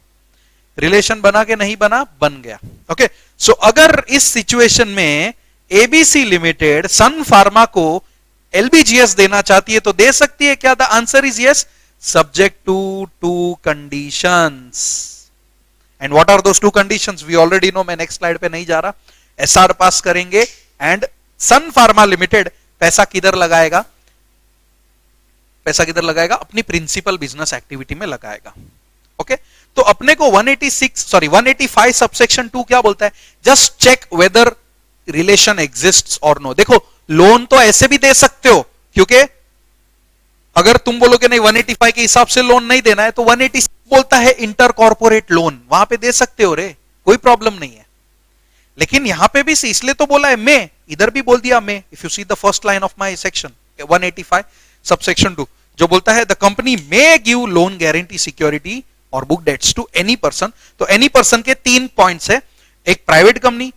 [SPEAKER 1] रिलेशन बना के नहीं बना, बन गया, ओके। सो अगर इस सिचुएशन में एबीसी लिमिटेड सन फार्मा को एलबीजीएस देना चाहती है तो दे सकती है क्या, the answer is yes, subject to 2 conditions, and what are those 2 conditions, we already know, मैं नेक्स्ट स्लाइड पे नहीं जा रहा। एसआर पास करेंगे एंड सन फार्मा लिमिटेड पैसा किधर लगाएगा, पैसा किधर लगाएगा, अपनी प्रिंसिपल बिजनेस एक्टिविटी में लगाएगा, ओके। तो अपने को 185 सबसेक्शन 2 क्या बोलता है, just check whether relation exists और नो। देखो लोन तो ऐसे भी दे सकते हो, क्योंकि अगर तुम बोलोगे नहीं 185 के हिसाब से लोन नहीं देना है, तो 186 बोलता है इंटर कॉर्पोरेट लोन, वहां पे दे सकते हो रे, कोई प्रॉब्लम नहीं है। लेकिन यहां पे भी इसलिए तो बोला है मे, इधर भी बोल दिया may. If you see the first line of my section 185 subsection 2, जो बोलता है the company may give loan guarantee security और book debts to any person. तो एनी पर्सन के 3 पॉइंट्स है, एक private company,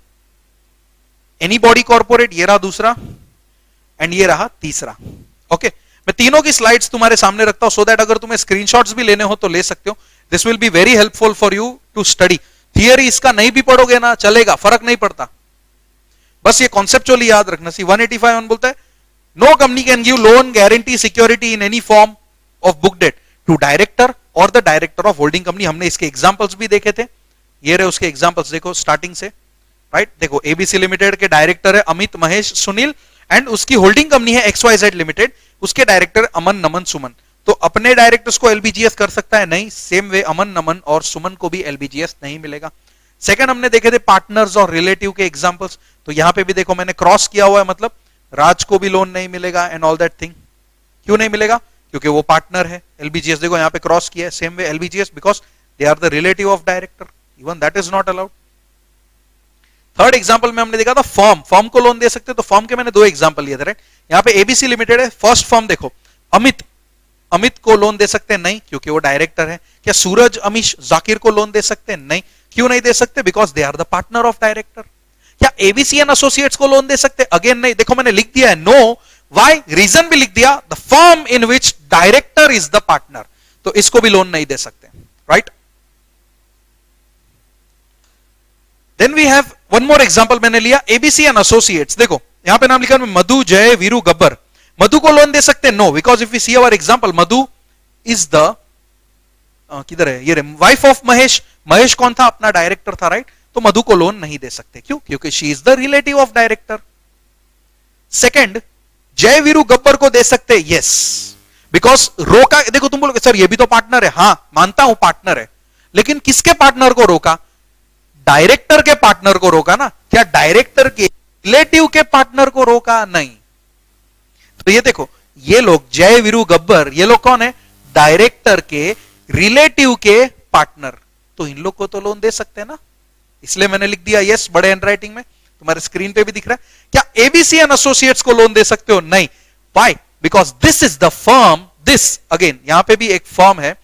[SPEAKER 1] any body corporate, ये रहा दूसरा, एंड ये रहा तीसरा, ओके। मैं तीनों की स्लाइड्स तुम्हारे सामने रखता हूं सो दैट अगर तुम्हें स्क्रीनशॉट्स भी लेने हो तो ले सकते हो। This will be very helpful for you to study. Theory इसका नहीं भी पढ़ोगे ना चलेगा, फर्क नहीं पड़ता, बस ये कॉन्सेप्चुअली याद रखना। सी 185 बोलता है no company can give loan guarantee security in any form of book debt to director और the director of holding company. हमने इसके एग्जांपल्स भी देखे थे, ये रहे उसके एग्जांपल्स, देखो स्टार्टिंग से राइट। देखो एबीसी लिमिटेड के डायरेक्टर है अमित, महेश, सुनील एंड उसकी होल्डिंग कंपनी है XYZ लिमिटेड, उसके डायरेक्टर अमन, नमन, सुमन। तो अपने डायरेक्टर्स को एलबीजीएस कर सकता है? नहीं। सेम वे अमन, नमन और सुमन को भी एलबीजीएस नहीं मिलेगा। सेकंड हमने देखे थे पार्टनर्स और रिलेटिव के एग्जांपल्स, तो यहां पे भी देखो मैंने क्रॉस किया हुआ है, मतलब राज को भी लोन नहीं मिलेगा एंड ऑल दैट थिंग। क्यों नहीं मिलेगा? क्योंकि वो पार्टनर है। एलबीजीएस देखो यहां पे क्रॉस किया है, same way LBGS because they are the relative of director, even that is not allowed. Third example में हमने देखा था फर्म को लोन दे सकते, तो फर्म के मैंने दो एग्जांपल लिए थे, राइट। यहां पे एबीसी लिमिटेड है, फर्स्ट फर्म देखो अमित को लोन दे सकते हैं? नहीं, क्योंकि वो डायरेक्टर है। क्या सूरज, अमीश, जाकिर को लोन दे सकते हैं? नहीं। क्यों नहीं दे सकते? Because they are the partner of director. क्या एबीसी एंड एसोसिएट्स को लोन दे सकते? अगेन नहीं। देखो मैंने लिख दिया है नो, व्हाई, रीजन भी लिख दिया, the firm in which director is the partner, तो इसको भी लोन नहीं दे सकते, right. Then we have one more example मैंने लिया एबीसी एंड एसोसिएट्स। देखो यहां पे नाम लिखा है मधु, जय, वीरू, गब्बर। मधु को लोन दे सकते हैं? No, because if we see our example, Madhu is the किधर है ये, वाइफ ऑफ महेश। महेश कौन था? अपना डायरेक्टर था, राइट। तो मधु को लोन नहीं दे सकते। क्यों? क्योंकि she is the relative of director. Second, जय, वीरू, गब्बर को दे सकते? यस, बिकॉज रोका। देखो तुम बोलोगे सर ये भी तो पार्टनर है। हां मानता हूं पार्टनर है, लेकिन किसके पार्टनर को रोका? डायरेक्टर के पार्टनर को रोका ना। क्या डायरेक्टर के रिलेटिव के पार्टनर को रोका? नहीं। तो ये देखो ये लोग जय, वीरू, गब्बर, ये लोग कौन है? डायरेक्टर के रिलेटिव के पार्टनर, तो इन लोग को तो लोन दे सकते हैं ना, इसलिए मैंने लिख दिया यस बड़े हैंडराइटिंग में, तुम्हारे स्क्रीन पे भी दिख रहा है। क्या एबीसी एंड एसोसिएट्स को लोन दे सकते हो? नहीं। Why? Because this is the firm, this again यहां पे भी एक फर्म है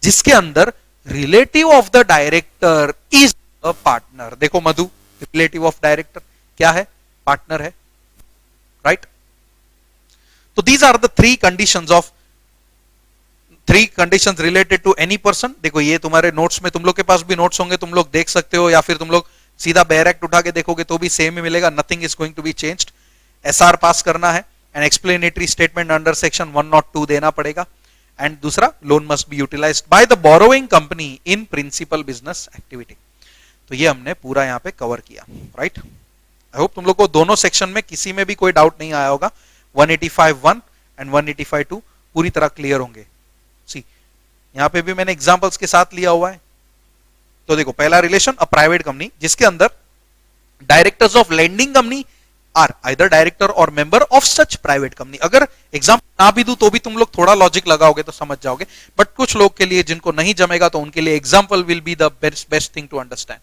[SPEAKER 1] जिसके अंदर relative of the director is a partner. देखो मधु रिलेटिव ऑफ डायरेक्टर क्या है? पार्टनर है, right. So these are the three conditions related to any person. देखो ये तुम्हारे नोट्स में, तुम लोग के पास भी नोट्स होंगे, तुम लोग देख सकते हो, या फिर तुम लोग सीधा बेयर एक्ट उठा के देखोगे तो भी सेम ही मिलेगा। Nothing is going to be changed. SR पास करना है and explanatory statement under section 102 देना पड़ेगा। एंड दूसरा, loan must be utilised by the borrowing company in principal business activity. तो ये हमने पूरा यहां पे कवर किया, राइट। आई होप तुम लोग को दोनों सेक्शन में किसी में भी कोई डाउट नहीं आया होगा। 185(1) एंड 185(2) पूरी तरह क्लियर होंगे। सी यहां पे भी मैंने एग्जांपल्स के साथ लिया हुआ है। तो देखो पहला रिलेशन, अ प्राइवेट कंपनी जिसके अंदर directors of lending company are either director और member of such private company. अगर एग्जांपल ना भी दूं तो भी तुम लोग थोड़ा लॉजिक लगाओगे तो समझ जाओगे, बट कुछ लोग के लिए जिनको नहीं जमेगा तो उनके लिए example will be the best thing to understand.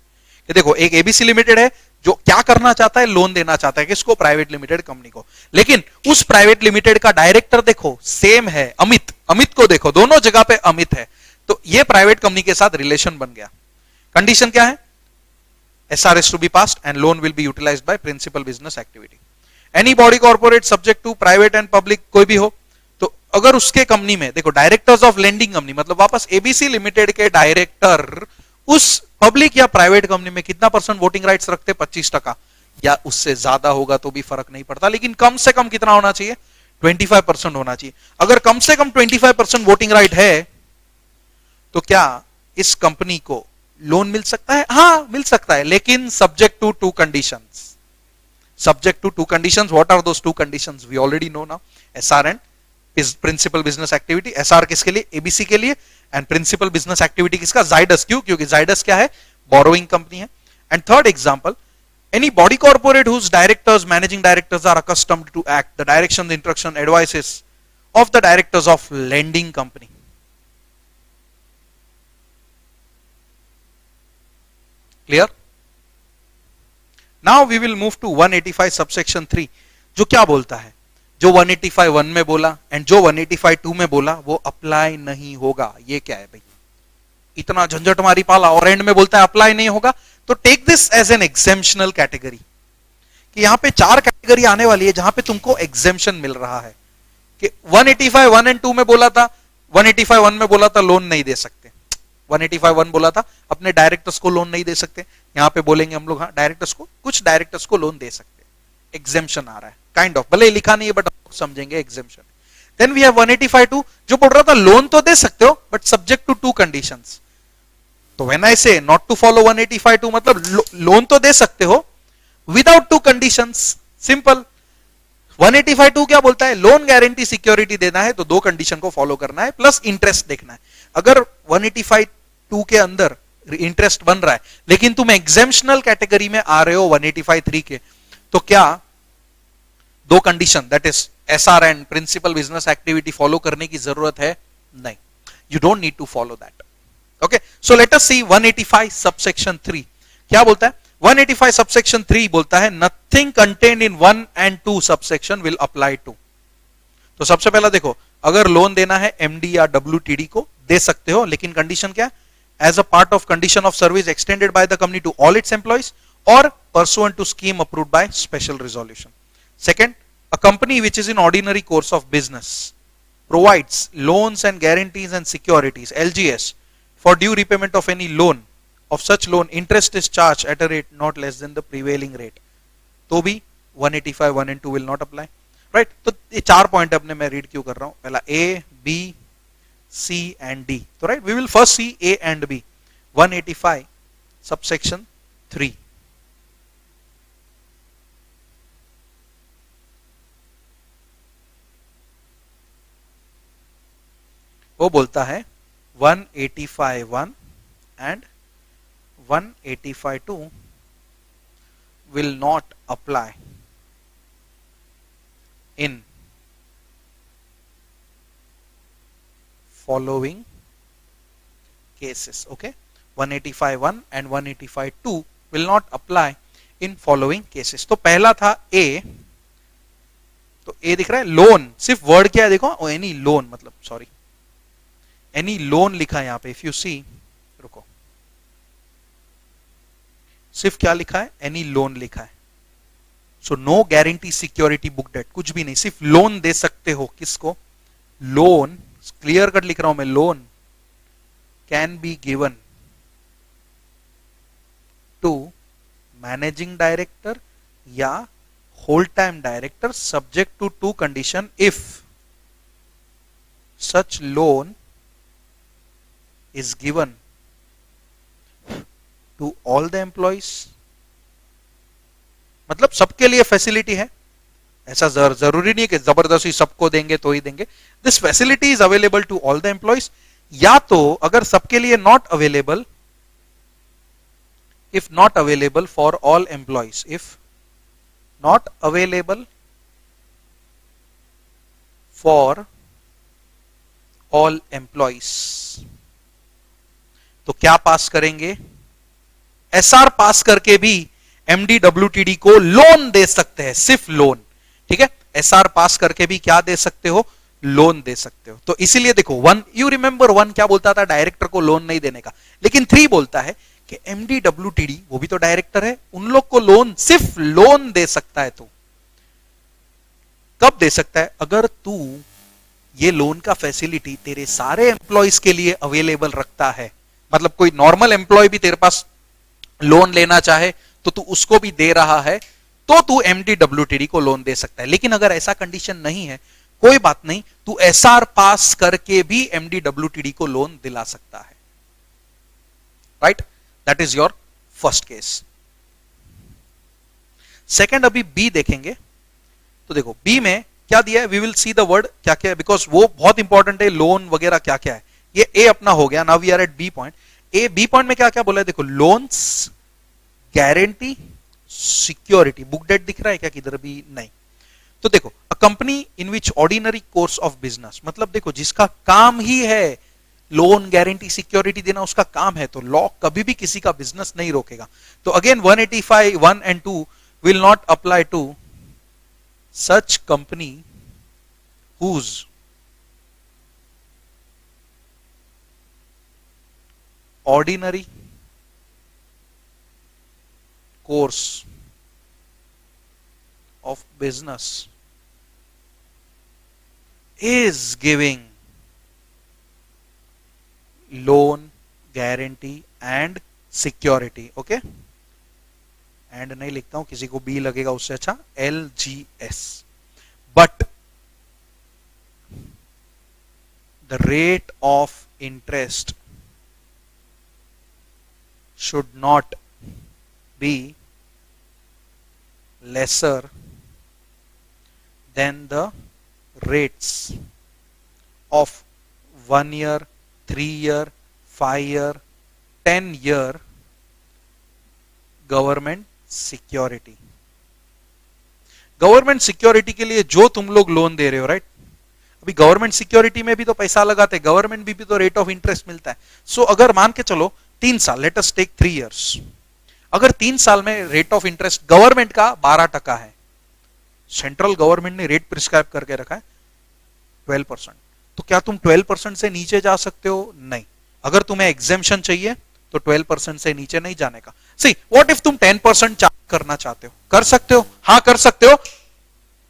[SPEAKER 1] देखो एक एबीसी लिमिटेड है जो क्या करना चाहता है? लोन देना चाहता है किसको? प्राइवेट लिमिटेड कंपनी को। लेकिन उस प्राइवेट लिमिटेड का डायरेक्टर देखो सेम है, अमित को देखो दोनों जगह पे अमित है, तो ये प्राइवेट कंपनी के साथ रिलेशन बन गया। कंडीशन क्या है? SR is to be passed and loan will be utilised by principal business activity. Any body corporate subject to private and public, कोई भी हो, तो अगर उसके कंपनी में देखो डायरेक्टर्स ऑफ लेंडिंग कंपनी मतलब वापस एबीसी लिमिटेड के डायरेक्टर उस पब्लिक या प्राइवेट कंपनी में कितना % वोटिंग राइट्स रखते? 25% या उससे ज्यादा होगा तो भी फर्क नहीं पड़ता, लेकिन कम से कम कितना होना चाहिए? 25% होना चाहिए। अगर कम से कम 25% वोटिंग राइट है तो क्या इस कंपनी को लोन मिल सकता है? हाँ मिल सकता है, लेकिन subject to 2 conditions. Subject to 2 conditions. What are those 2 conditions? We already know now. SR and principal business activity. SR किसके लिए? एबीसी के लिए। एंड प्रिंसिपल बिजनेस एक्टिविटी किसका? जाइडस। क्यों? क्योंकि जाइडस क्या है? बोरोइंग कंपनी है। And third example, any body corporate whose directors, managing directors are accustomed to act the direction, instruction, advices of the directors of lending company. Clear? Now we will move to 185 subsection 3, जो क्या बोलता है? जो 185(1) में बोला and जो 185(2) में बोला वो अप्लाई नहीं होगा। ये क्या है भाई? इतना झंझट मारी पाला और एंड में बोलता है अप्लाई नहीं होगा। तो take this as an exemptional category कि यहां पे 4 कैटेगरी आने वाली है जहां पे तुमको एग्जेम्पशन मिल रहा है कि 185(1) एंड 2 में बोला था, 185(1) में बोला था लोन नहीं दे सकते, 185(1) बोला था अपने डायरेक्टर्स को लोन नहीं दे सकते। यहां पे बोलेंगे हम लोग हाँ डायरेक्टर्स को, कुछ डायरेक्टर्स को लोन दे सकते। एग्जेम्पशन आ रहा है काइंड ऑफ, भले लिखा नहीं है बट आप समझेंगे एग्जेम्पशन। देन वी हैव 185(2) जो बोल रहा था लोन तो दे सकते हो बट सब्जेक्ट टू 2 कंडीशंस। तो व्हेन आई से नॉट टू फॉलो 185(2) मतलब लोन तो दे सकते हो विदाउट टू कंडीशंस, सिंपल। 185(2) क्या बोलता है? लोन गारंटी सिक्योरिटी देना है तो दो कंडीशन को फॉलो करना है प्लस इंटरेस्ट देखना है। अगर 185(2) के अंदर इंटरेस्ट बन रहा है लेकिन तुम एग्जेम्पशनल कैटेगरी में आ रहे हो 185(3) के, तो क्या दो condition that is SR and principal business activity follow करने की जरूरत है? नहीं, you don't need to follow that. Okay, so let us see 185 subsection 3 क्या बोलता है। 185 सबसेक्शन 3 बोलता है nothing contained in 1 and 2 subsection will apply to. तो सबसे पहला देखो, अगर लोन देना है एमडी या डब्ल्यूटीडी को दे सकते हो, लेकिन कंडीशन क्या है? As a part of condition of service extended by the company to all its employees और pursuant to scheme approved by special resolution. Second, a company which is in ordinary course of business provides loans and guarantees and securities LGS for due repayment of any loan. Of such loan, interest is charged at a rate not less than the prevailing rate. तो भी 185 1 and 2 will not apply. Right? तो ये चार point अपने मैं read क्यों कर रहा हूं? पहला A, B, C and D. तो right, we will first see A and B. 185 subsection 3. वो बोलता है 185(1) and 185(2) will not apply in following cases. Okay, 185(1) and 185(2) will not apply in following cases. तो पहला था A, तो A दिख रहा है लोन, सिर्फ वर्ड क्या है देखो, एनी लोन, मतलब सॉरी एनी लोन लिखा है यहां पे। इफ यू सी, रुको, सिर्फ क्या लिखा है? एनी लोन लिखा है। So no guarantee security book debt, कुछ भी नहीं, सिर्फ लोन दे सकते हो। किसको? लोन, क्लियर कट लिख रहा हूं मैं, loan can be given to managing director या whole time director subject to to condition. If such loan is given to all the employees, मतलब सबके लिए फैसिलिटी है, ऐसा जरूरी नहीं है कि जबरदस्ती सबको देंगे तो ही देंगे। This facility is available to all the employees, या तो अगर सबके लिए not available, if not available for all employees, if not available for all employees, तो क्या पास करेंगे? एसआर पास करके भी एमडी डब्ल्यूटीडी को लोन दे सकते हैं, सिर्फ लोन। ठीक है, एसआर पास करके भी क्या दे सकते हो? लोन दे सकते हो। तो इसीलिए देखो 1, यू रिमेंबर 1 क्या बोलता था? डायरेक्टर को लोन नहीं देने का। लेकिन 3 बोलता है कि एमडी डब्ल्यूटीडी वो भी तो डायरेक्टर है, उन लोग को लोन, सिर्फ लोन दे सकता है। तो कब दे सकता है? अगर तू ये लोन का फैसिलिटी तेरे सारे एम्प्लॉइज के लिए अवेलेबल रखता है, मतलब कोई नॉर्मल एम्प्लॉय भी तेरे पास लोन लेना चाहे तो तू उसको भी दे रहा है, तो तू एमडी डब्ल्यूटीडी को लोन दे सकता है। लेकिन अगर ऐसा कंडीशन नहीं है, कोई बात नहीं, तू एसआर पास करके भी एमडी डब्ल्यूटीडी को लोन दिला सकता है। Right, that is your first case. Second, अभी बी देखेंगे। तो देखो बी में क्या दिया है, we will see the word क्या क्या है, बिकॉज वो बहुत इंपॉर्टेंट है, लोन वगैरह क्या क्या है। ये ए अपना हो गया, now we are at B point. A B point में क्या क्या बोला है देखो, loans, guarantee, security. Book debt दिख रहा है क्या किधर भी? नहीं। तो देखो, a company in which ordinary course of business, मतलब देखो जिसका काम ही है लोन, गारंटी, सिक्योरिटी देना, उसका काम है, तो लॉ कभी भी किसी का बिजनेस नहीं रोकेगा। तो again 185 1 and 2 will not apply to such company whose ordinary course of business is giving loan, guarantee and security. Okay, and नहीं लिखता हूं, किसी को बी लगेगा उससे अच्छा, LGS, but the rate of interest should not be lesser than the rates of 1 year, 3 year, 5 year, 10 year government security. Government security के लिए जो तुम लोग लोन दे रहे हो, राइट, अभी गवर्नमेंट सिक्योरिटी में भी तो पैसा लगाते, गवर्नमेंट भी तो रेट ऑफ इंटरेस्ट मिलता है। सो अगर मान के चलो 3 साल, लेट अस टेक 3 इयर्स, अगर 3 साल में रेट ऑफ इंटरेस्ट गवर्नमेंट का 12% है, सेंट्रल गवर्नमेंट ने रेट प्रिस्क्राइब करके रखा है 12%, तो क्या तुम 12% से नीचे जा सकते हो? नहीं। अगर तुम्हें एग्जेम्पशन चाहिए तो 12% से नीचे नहीं जाने का। सी व्हाट इफ तुम 10% चार्ज करना चाहते हो, कर सकते हो, हाँ कर सकते हो,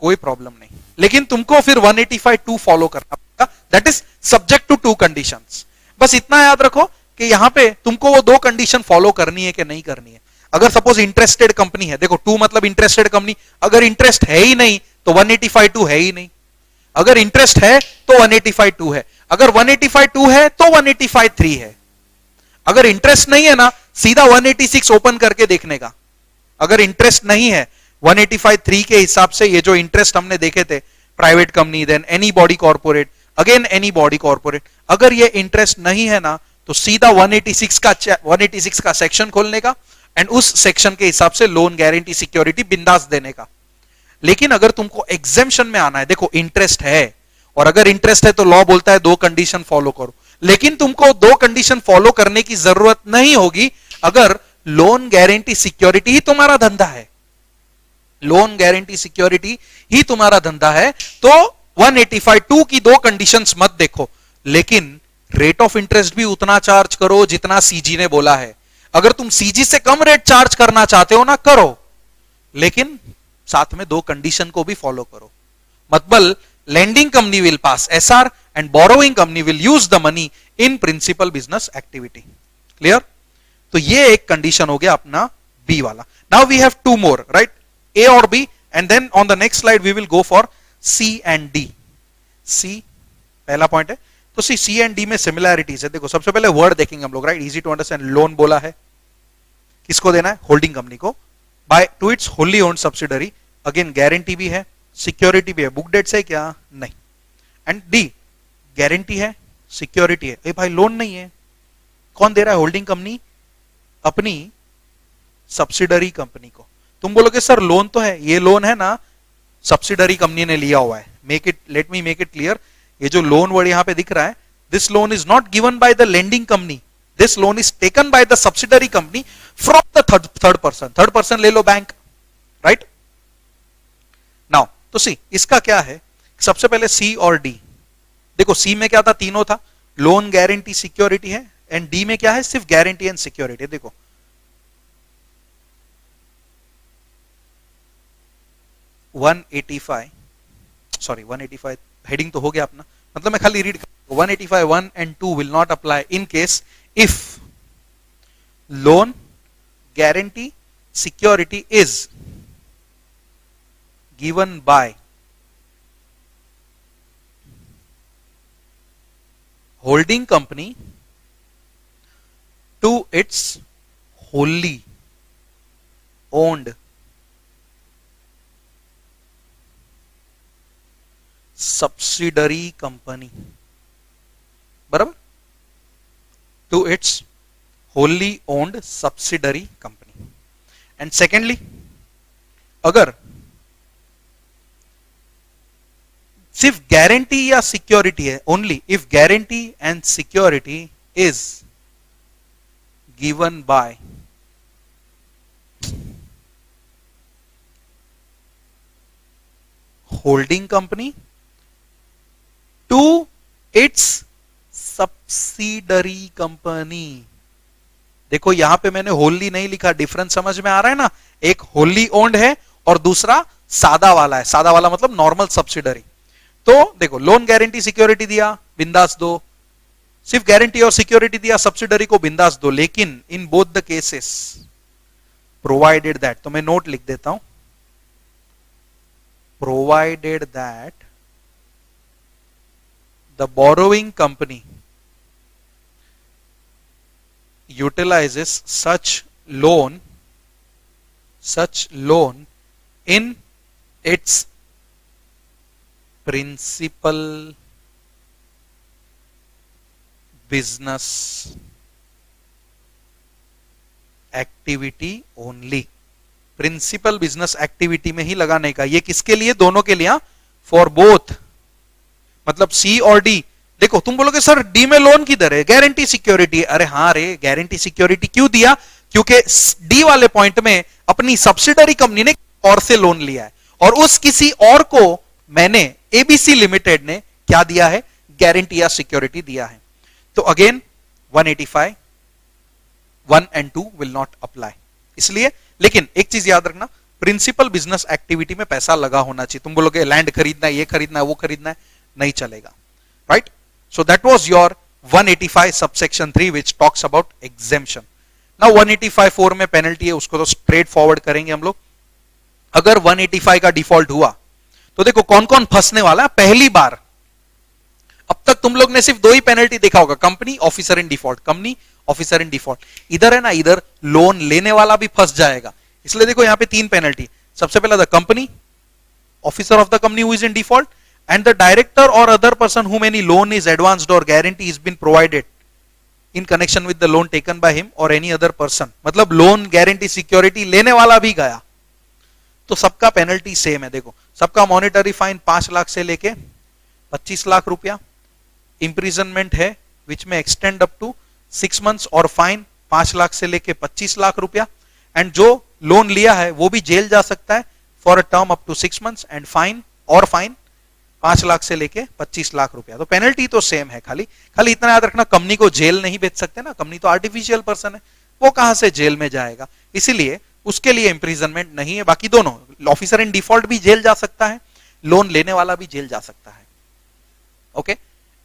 [SPEAKER 1] कोई प्रॉब्लम नहीं, लेकिन तुमको फिर 185(2) फॉलो करना पड़ेगा, that is subject to 2 conditions. बस इतना याद रखो कि यहां पे तुमको वो 2 कंडीशन फॉलो करनी है कि नहीं करनी है। अगर सपोज इंटरेस्टेड कंपनी है, देखो 2 मतलब इंटरेस्टेड कंपनी, अगर इंटरेस्ट है ही नहीं तो 185(2) है ही नहीं, अगर इंटरेस्ट है तो 185(2) है, अगर 185(2) है तो 185(3) है, अगर इंटरेस्ट नहीं है ना, सीधा 186 ओपन करके देखने का। अगर इंटरेस्ट नहीं है 185(3) के हिसाब से, ये जो इंटरेस्ट हमने देखे थे, private company, then any body corporate, again any body corporate, अगर ये इंटरेस्ट नहीं है ना, तो सीधा 186 का सेक्शन खोलने का एंड उस सेक्शन के हिसाब से लोन गारंटी सिक्योरिटी बिंदास देने का। लेकिन अगर तुमको एग्जेम्पशन में आना है, देखो इंटरेस्ट है, और अगर इंटरेस्ट है तो लॉ बोलता है 2 कंडीशन फॉलो करो, लेकिन तुमको 2 कंडीशन फॉलो करने की जरूरत नहीं होगी अगर लोन गारंटी सिक्योरिटी ही तुम्हारा धंधा है। लोन गारंटी सिक्योरिटी ही तुम्हारा धंधा है तो 185(2) की 2 कंडीशंस मत देखो, लेकिन रेट ऑफ इंटरेस्ट भी उतना चार्ज करो जितना सीजी ने बोला है। अगर तुम सीजी से कम रेट चार्ज करना चाहते हो ना, करो, लेकिन साथ में 2 कंडीशन को भी फॉलो करो। मतलब lending company will pass SR and borrowing company will use the money in principal business activity. Clear? तो ये एक कंडीशन हो गया अपना B वाला। Now we have 2 more, right? A और B, and then on the next slide we will go for C and D. C पहला point है, तो C and D में सिमिलैरिटीज है। देखो सबसे पहले वर्ड देखेंगे हम लोग, right, easy to understand. Loan बोला है, किसको देना है? होल्डिंग कंपनी को, by to its wholly owned subsidiary. Again guarantee भी है, सिक्योरिटी भी है, बुक डेट्स है क्या? नहीं। एंड डी, गारंटी है, सिक्योरिटी है, भाई लोन नहीं है, कौन दे रहा है? होल्डिंग कंपनी अपनी सब्सिडरी कंपनी को। तुम बोलोगे सर लोन तो है, ये लोन है ना सब्सिडरी कंपनी ने लिया हुआ है। Let me make it clear, ये जो लोन वर्ड यहां पे दिख रहा है, this loan is not given by the lending company, this loan is taken by the subsidiary company from the third person. Third person ले लो बैंक, राइट। नाउ तो सी इसका क्या है, सबसे पहले सी और डी। देखो सी में क्या था? तीनों था, लोन गारंटी सिक्योरिटी है, एंड डी में क्या है? सिर्फ गारंटी एंड सिक्योरिटी। देखो 185 हेडिंग तो हो गया अपना, मतलब मैं खाली read 185 1 and 2 will not apply in case if loan guarantee security is given by holding company to its wholly owned subsidiary company, बराबर, to its wholly owned subsidiary company. And secondly, अगर सिर्फ गारंटी या security है, only if guarantee and security is given by holding company to its subsidiary company. देखो यहां पे मैंने होली नहीं लिखा, डिफरेंस समझ में आ रहा है ना? एक होली ओन्ड है और दूसरा सादा वाला है। सादा वाला मतलब नॉर्मल सब्सिडरी। तो देखो लोन गारंटी सिक्योरिटी दिया, बिंदास दो, सिर्फ गारंटी और सिक्योरिटी दिया, सब्सिडरी को बिंदास दो, लेकिन in both the cases provided that, तो मैं नोट लिख देता हूं, provided that the borrowing company utilizes such loan in its principal business activity only. Principal business activity में ही लगाने का। ये किसके लिए? दोनों के लिए, फॉर बोथ। मतलब सी और डी। देखो तुम बोलोगे सर डी में लोन किधर है? Guarantee security. अरे हाँ रे, गारंटी सिक्योरिटी क्यों दिया? क्योंकि डी वाले पॉइंट में अपनी सब्सिडरी कंपनी ने और से लोन लिया है, और उस किसी और को मैंने एबीसी लिमिटेड ने क्या दिया है? गारंटी या सिक्योरिटी दिया है। तो again 185 1 and 2 will not apply. इसलिए, लेकिन एक चीज याद रखना, प्रिंसिपल बिजनेस एक्टिविटी में पैसा लगा होना चाहिए। तुम बोलोगे लैंड खरीदना है, ये खरीदना है, वो खरीदना है, नहीं चलेगा, right? So that was your 185 subsection 3 which talks about exemption. Now 185(4) में पेनल्टी है, उसको तो स्ट्रेट फॉरवर्ड करेंगे हम लोग। अगर 185 का डिफॉल्ट हुआ तो देखो कौन कौन फंसने वाला है पहली बार। अब तक तुम लोग ने सिर्फ दो ही पेनल्टी देखा होगा, company, officer in default, company, officer in default. इधर है ना, इधर लोन लेने वाला भी फंस जाएगा। इसलिए देखो यहां पे 3 पेनल्टी। सबसे पहला the company, officer of the company who is in default, and the director or other person whom any loan is advanced or guarantee is been provided in connection with the loan taken by him or any other person। मतलब loan, guarantee, security लेने वाला भी गया तो सबका penalty same है। देखो सबका मॉनिटरी फाइन 5 लाख से लेके 25 लाख रुपया, इंप्रिजनमेंट है विच में एक्सटेंड अप टू 6 months, और फाइन 5 लाख से लेके 25 लाख रुपया। एंड जो लोन लिया है वो भी जेल जा सकता है for a term up to 6 months, and fine 5 lakh से लेके 25 लाख रुपया। तो पेनल्टी तो सेम है, खाली इतना याद रखना, कंपनी को जेल नहीं भेज सकते ना, कंपनी तो आर्टिफिशियल पर्सन है, वो कहां से जेल में जाएगा, इसीलिए उसके लिए इंप्रिजनमेंट नहीं है। बाकी दोनों, ऑफिसर इन डिफॉल्ट भी जेल जा सकता है, लोन लेने वाला भी जेल जा सकता है, ओके।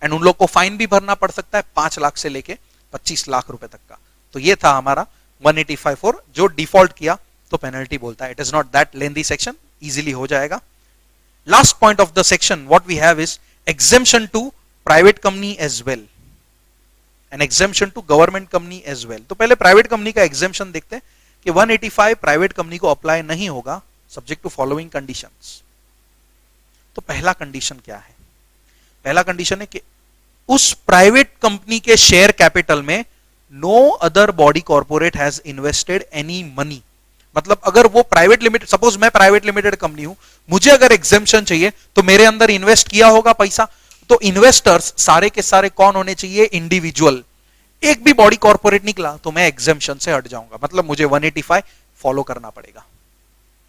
[SPEAKER 1] एंड उन लोग को फाइन भी भरना पड़ सकता है 5 लाख से लेके 25 लाख रुपए तक का। तो ये था हमारा 185(4) जो डिफॉल्ट किया तो पेनल्टी बोलता है। It is not that lengthy section, easily हो जाएगा। Last point of the section what we have is exemption to private company as well and exemption to government company as well। तो पहले private company का exemption देखते हैं कि 185 private company को apply नहीं होगा सब्जेक्ट टू फॉलोइंग कंडीशंस। तो पहला कंडीशन क्या है? पहला कंडीशन है कि उस प्राइवेट कंपनी के शेयर कैपिटल में no other body corporate has invested any money. मतलब अगर वो प्राइवेट लिमिटेड, सपोज मैं प्राइवेट लिमिटेड कंपनी हूं, मुझे अगर एग्जेम्पशन चाहिए तो मेरे अंदर इन्वेस्ट किया होगा पैसा, तो इन्वेस्टर्स सारे के सारे कौन होने चाहिए? इंडिविजुअल। एक भी बॉडी कॉर्पोरेट निकला तो मैं एग्जेम्पशन से हट जाऊंगा, मतलब मुझे 185 फॉलो करना पड़ेगा,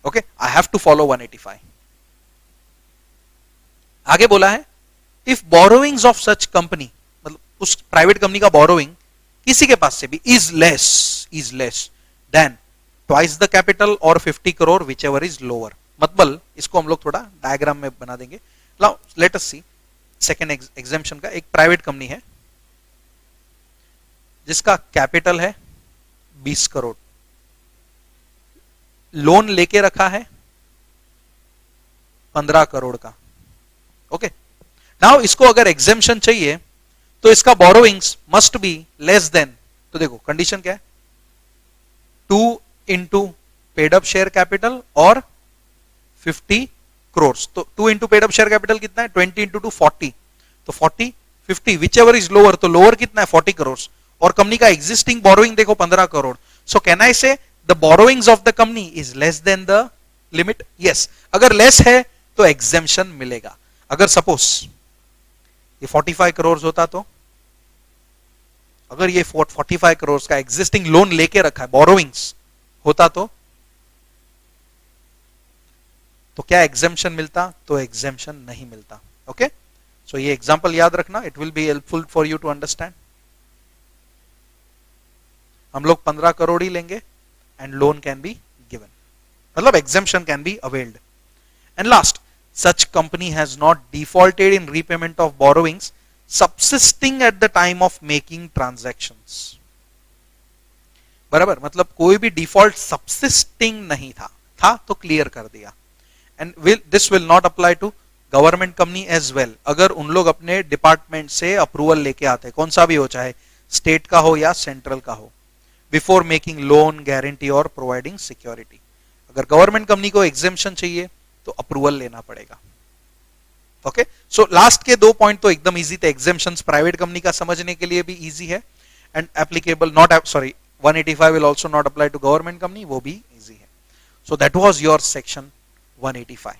[SPEAKER 1] okay. I have to follow 185। आगे बोला है if borrowings of such company, मतलब उस प्राइवेट कंपनी का बोरोइंग किसी के पास से भी is less than twice the capital और 50 crore which ever is lower. मतलब इसको हम लोग थोड़ा डायग्राम में बना देंगे। लेट अस सी सेकेंड एग्जेम्पशन का। एक प्राइवेट कंपनी है जिसका कैपिटल है 20 करोड़, लोन लेके रखा है 15 करोड़ का, ओके। नाउ इसको अगर एग्जेम्पशन चाहिए तो इसका borrowings must be less than, तो देखो कंडीशन क्या है? 2 into paid up share capital और 50 करोड़। तो 2 into paid up share capital कितना है? 20 into 2 40, तो 40 50 विच एवर इज लोअर, तो लोअर कितना है? 40 करोड़। और कंपनी का एग्जिस्टिंग बोरोइंग देखो 15 करोड़। सो कैन आई से the borrowings of the company is less than the limit? Yes. अगर लेस है तो एग्जेम्पशन मिलेगा। अगर सपोज ये 45 करोड़ होता, तो अगर ये 45 करोड़ का एग्जिस्टिंग लोन लेके रखा है, बोरोइंग्स होता, तो क्या एग्जेम्पशन मिलता? तो एग्जेम्पशन नहीं मिलता, ओके। सो ये एग्जांपल याद रखना, it will be helpful for you to understand. हम लोग 15 करोड़ ही लेंगे and loan can be given, मतलब exemption can be availed. And last, such company has not defaulted in repayment of borrowings subsisting at the time of making transactions. बराबर, मतलब कोई भी default subsisting नहीं था तो क्लियर कर दिया। And this will not apply to government company as well. अगर उन लोग अपने डिपार्टमेंट से अप्रूवल लेके आते, कौन सा भी हो, चाहे स्टेट का हो या सेंट्रल का हो, बिफोर मेकिंग लोन, गारंटी और प्रोवाइडिंग सिक्योरिटी। अगर गवर्नमेंट कंपनी को एग्जेम्पशन चाहिए तो अप्रूवल लेना पड़ेगा। ओके, सो लास्ट के 2 पॉइंट तो एकदम इजी थे। एग्जेम्पशंस प्राइवेट कंपनी का समझने के लिए भी इजी है, and applicable not, sorry 185 will also not apply to government company, वो भी इजी है। So that was your section 185।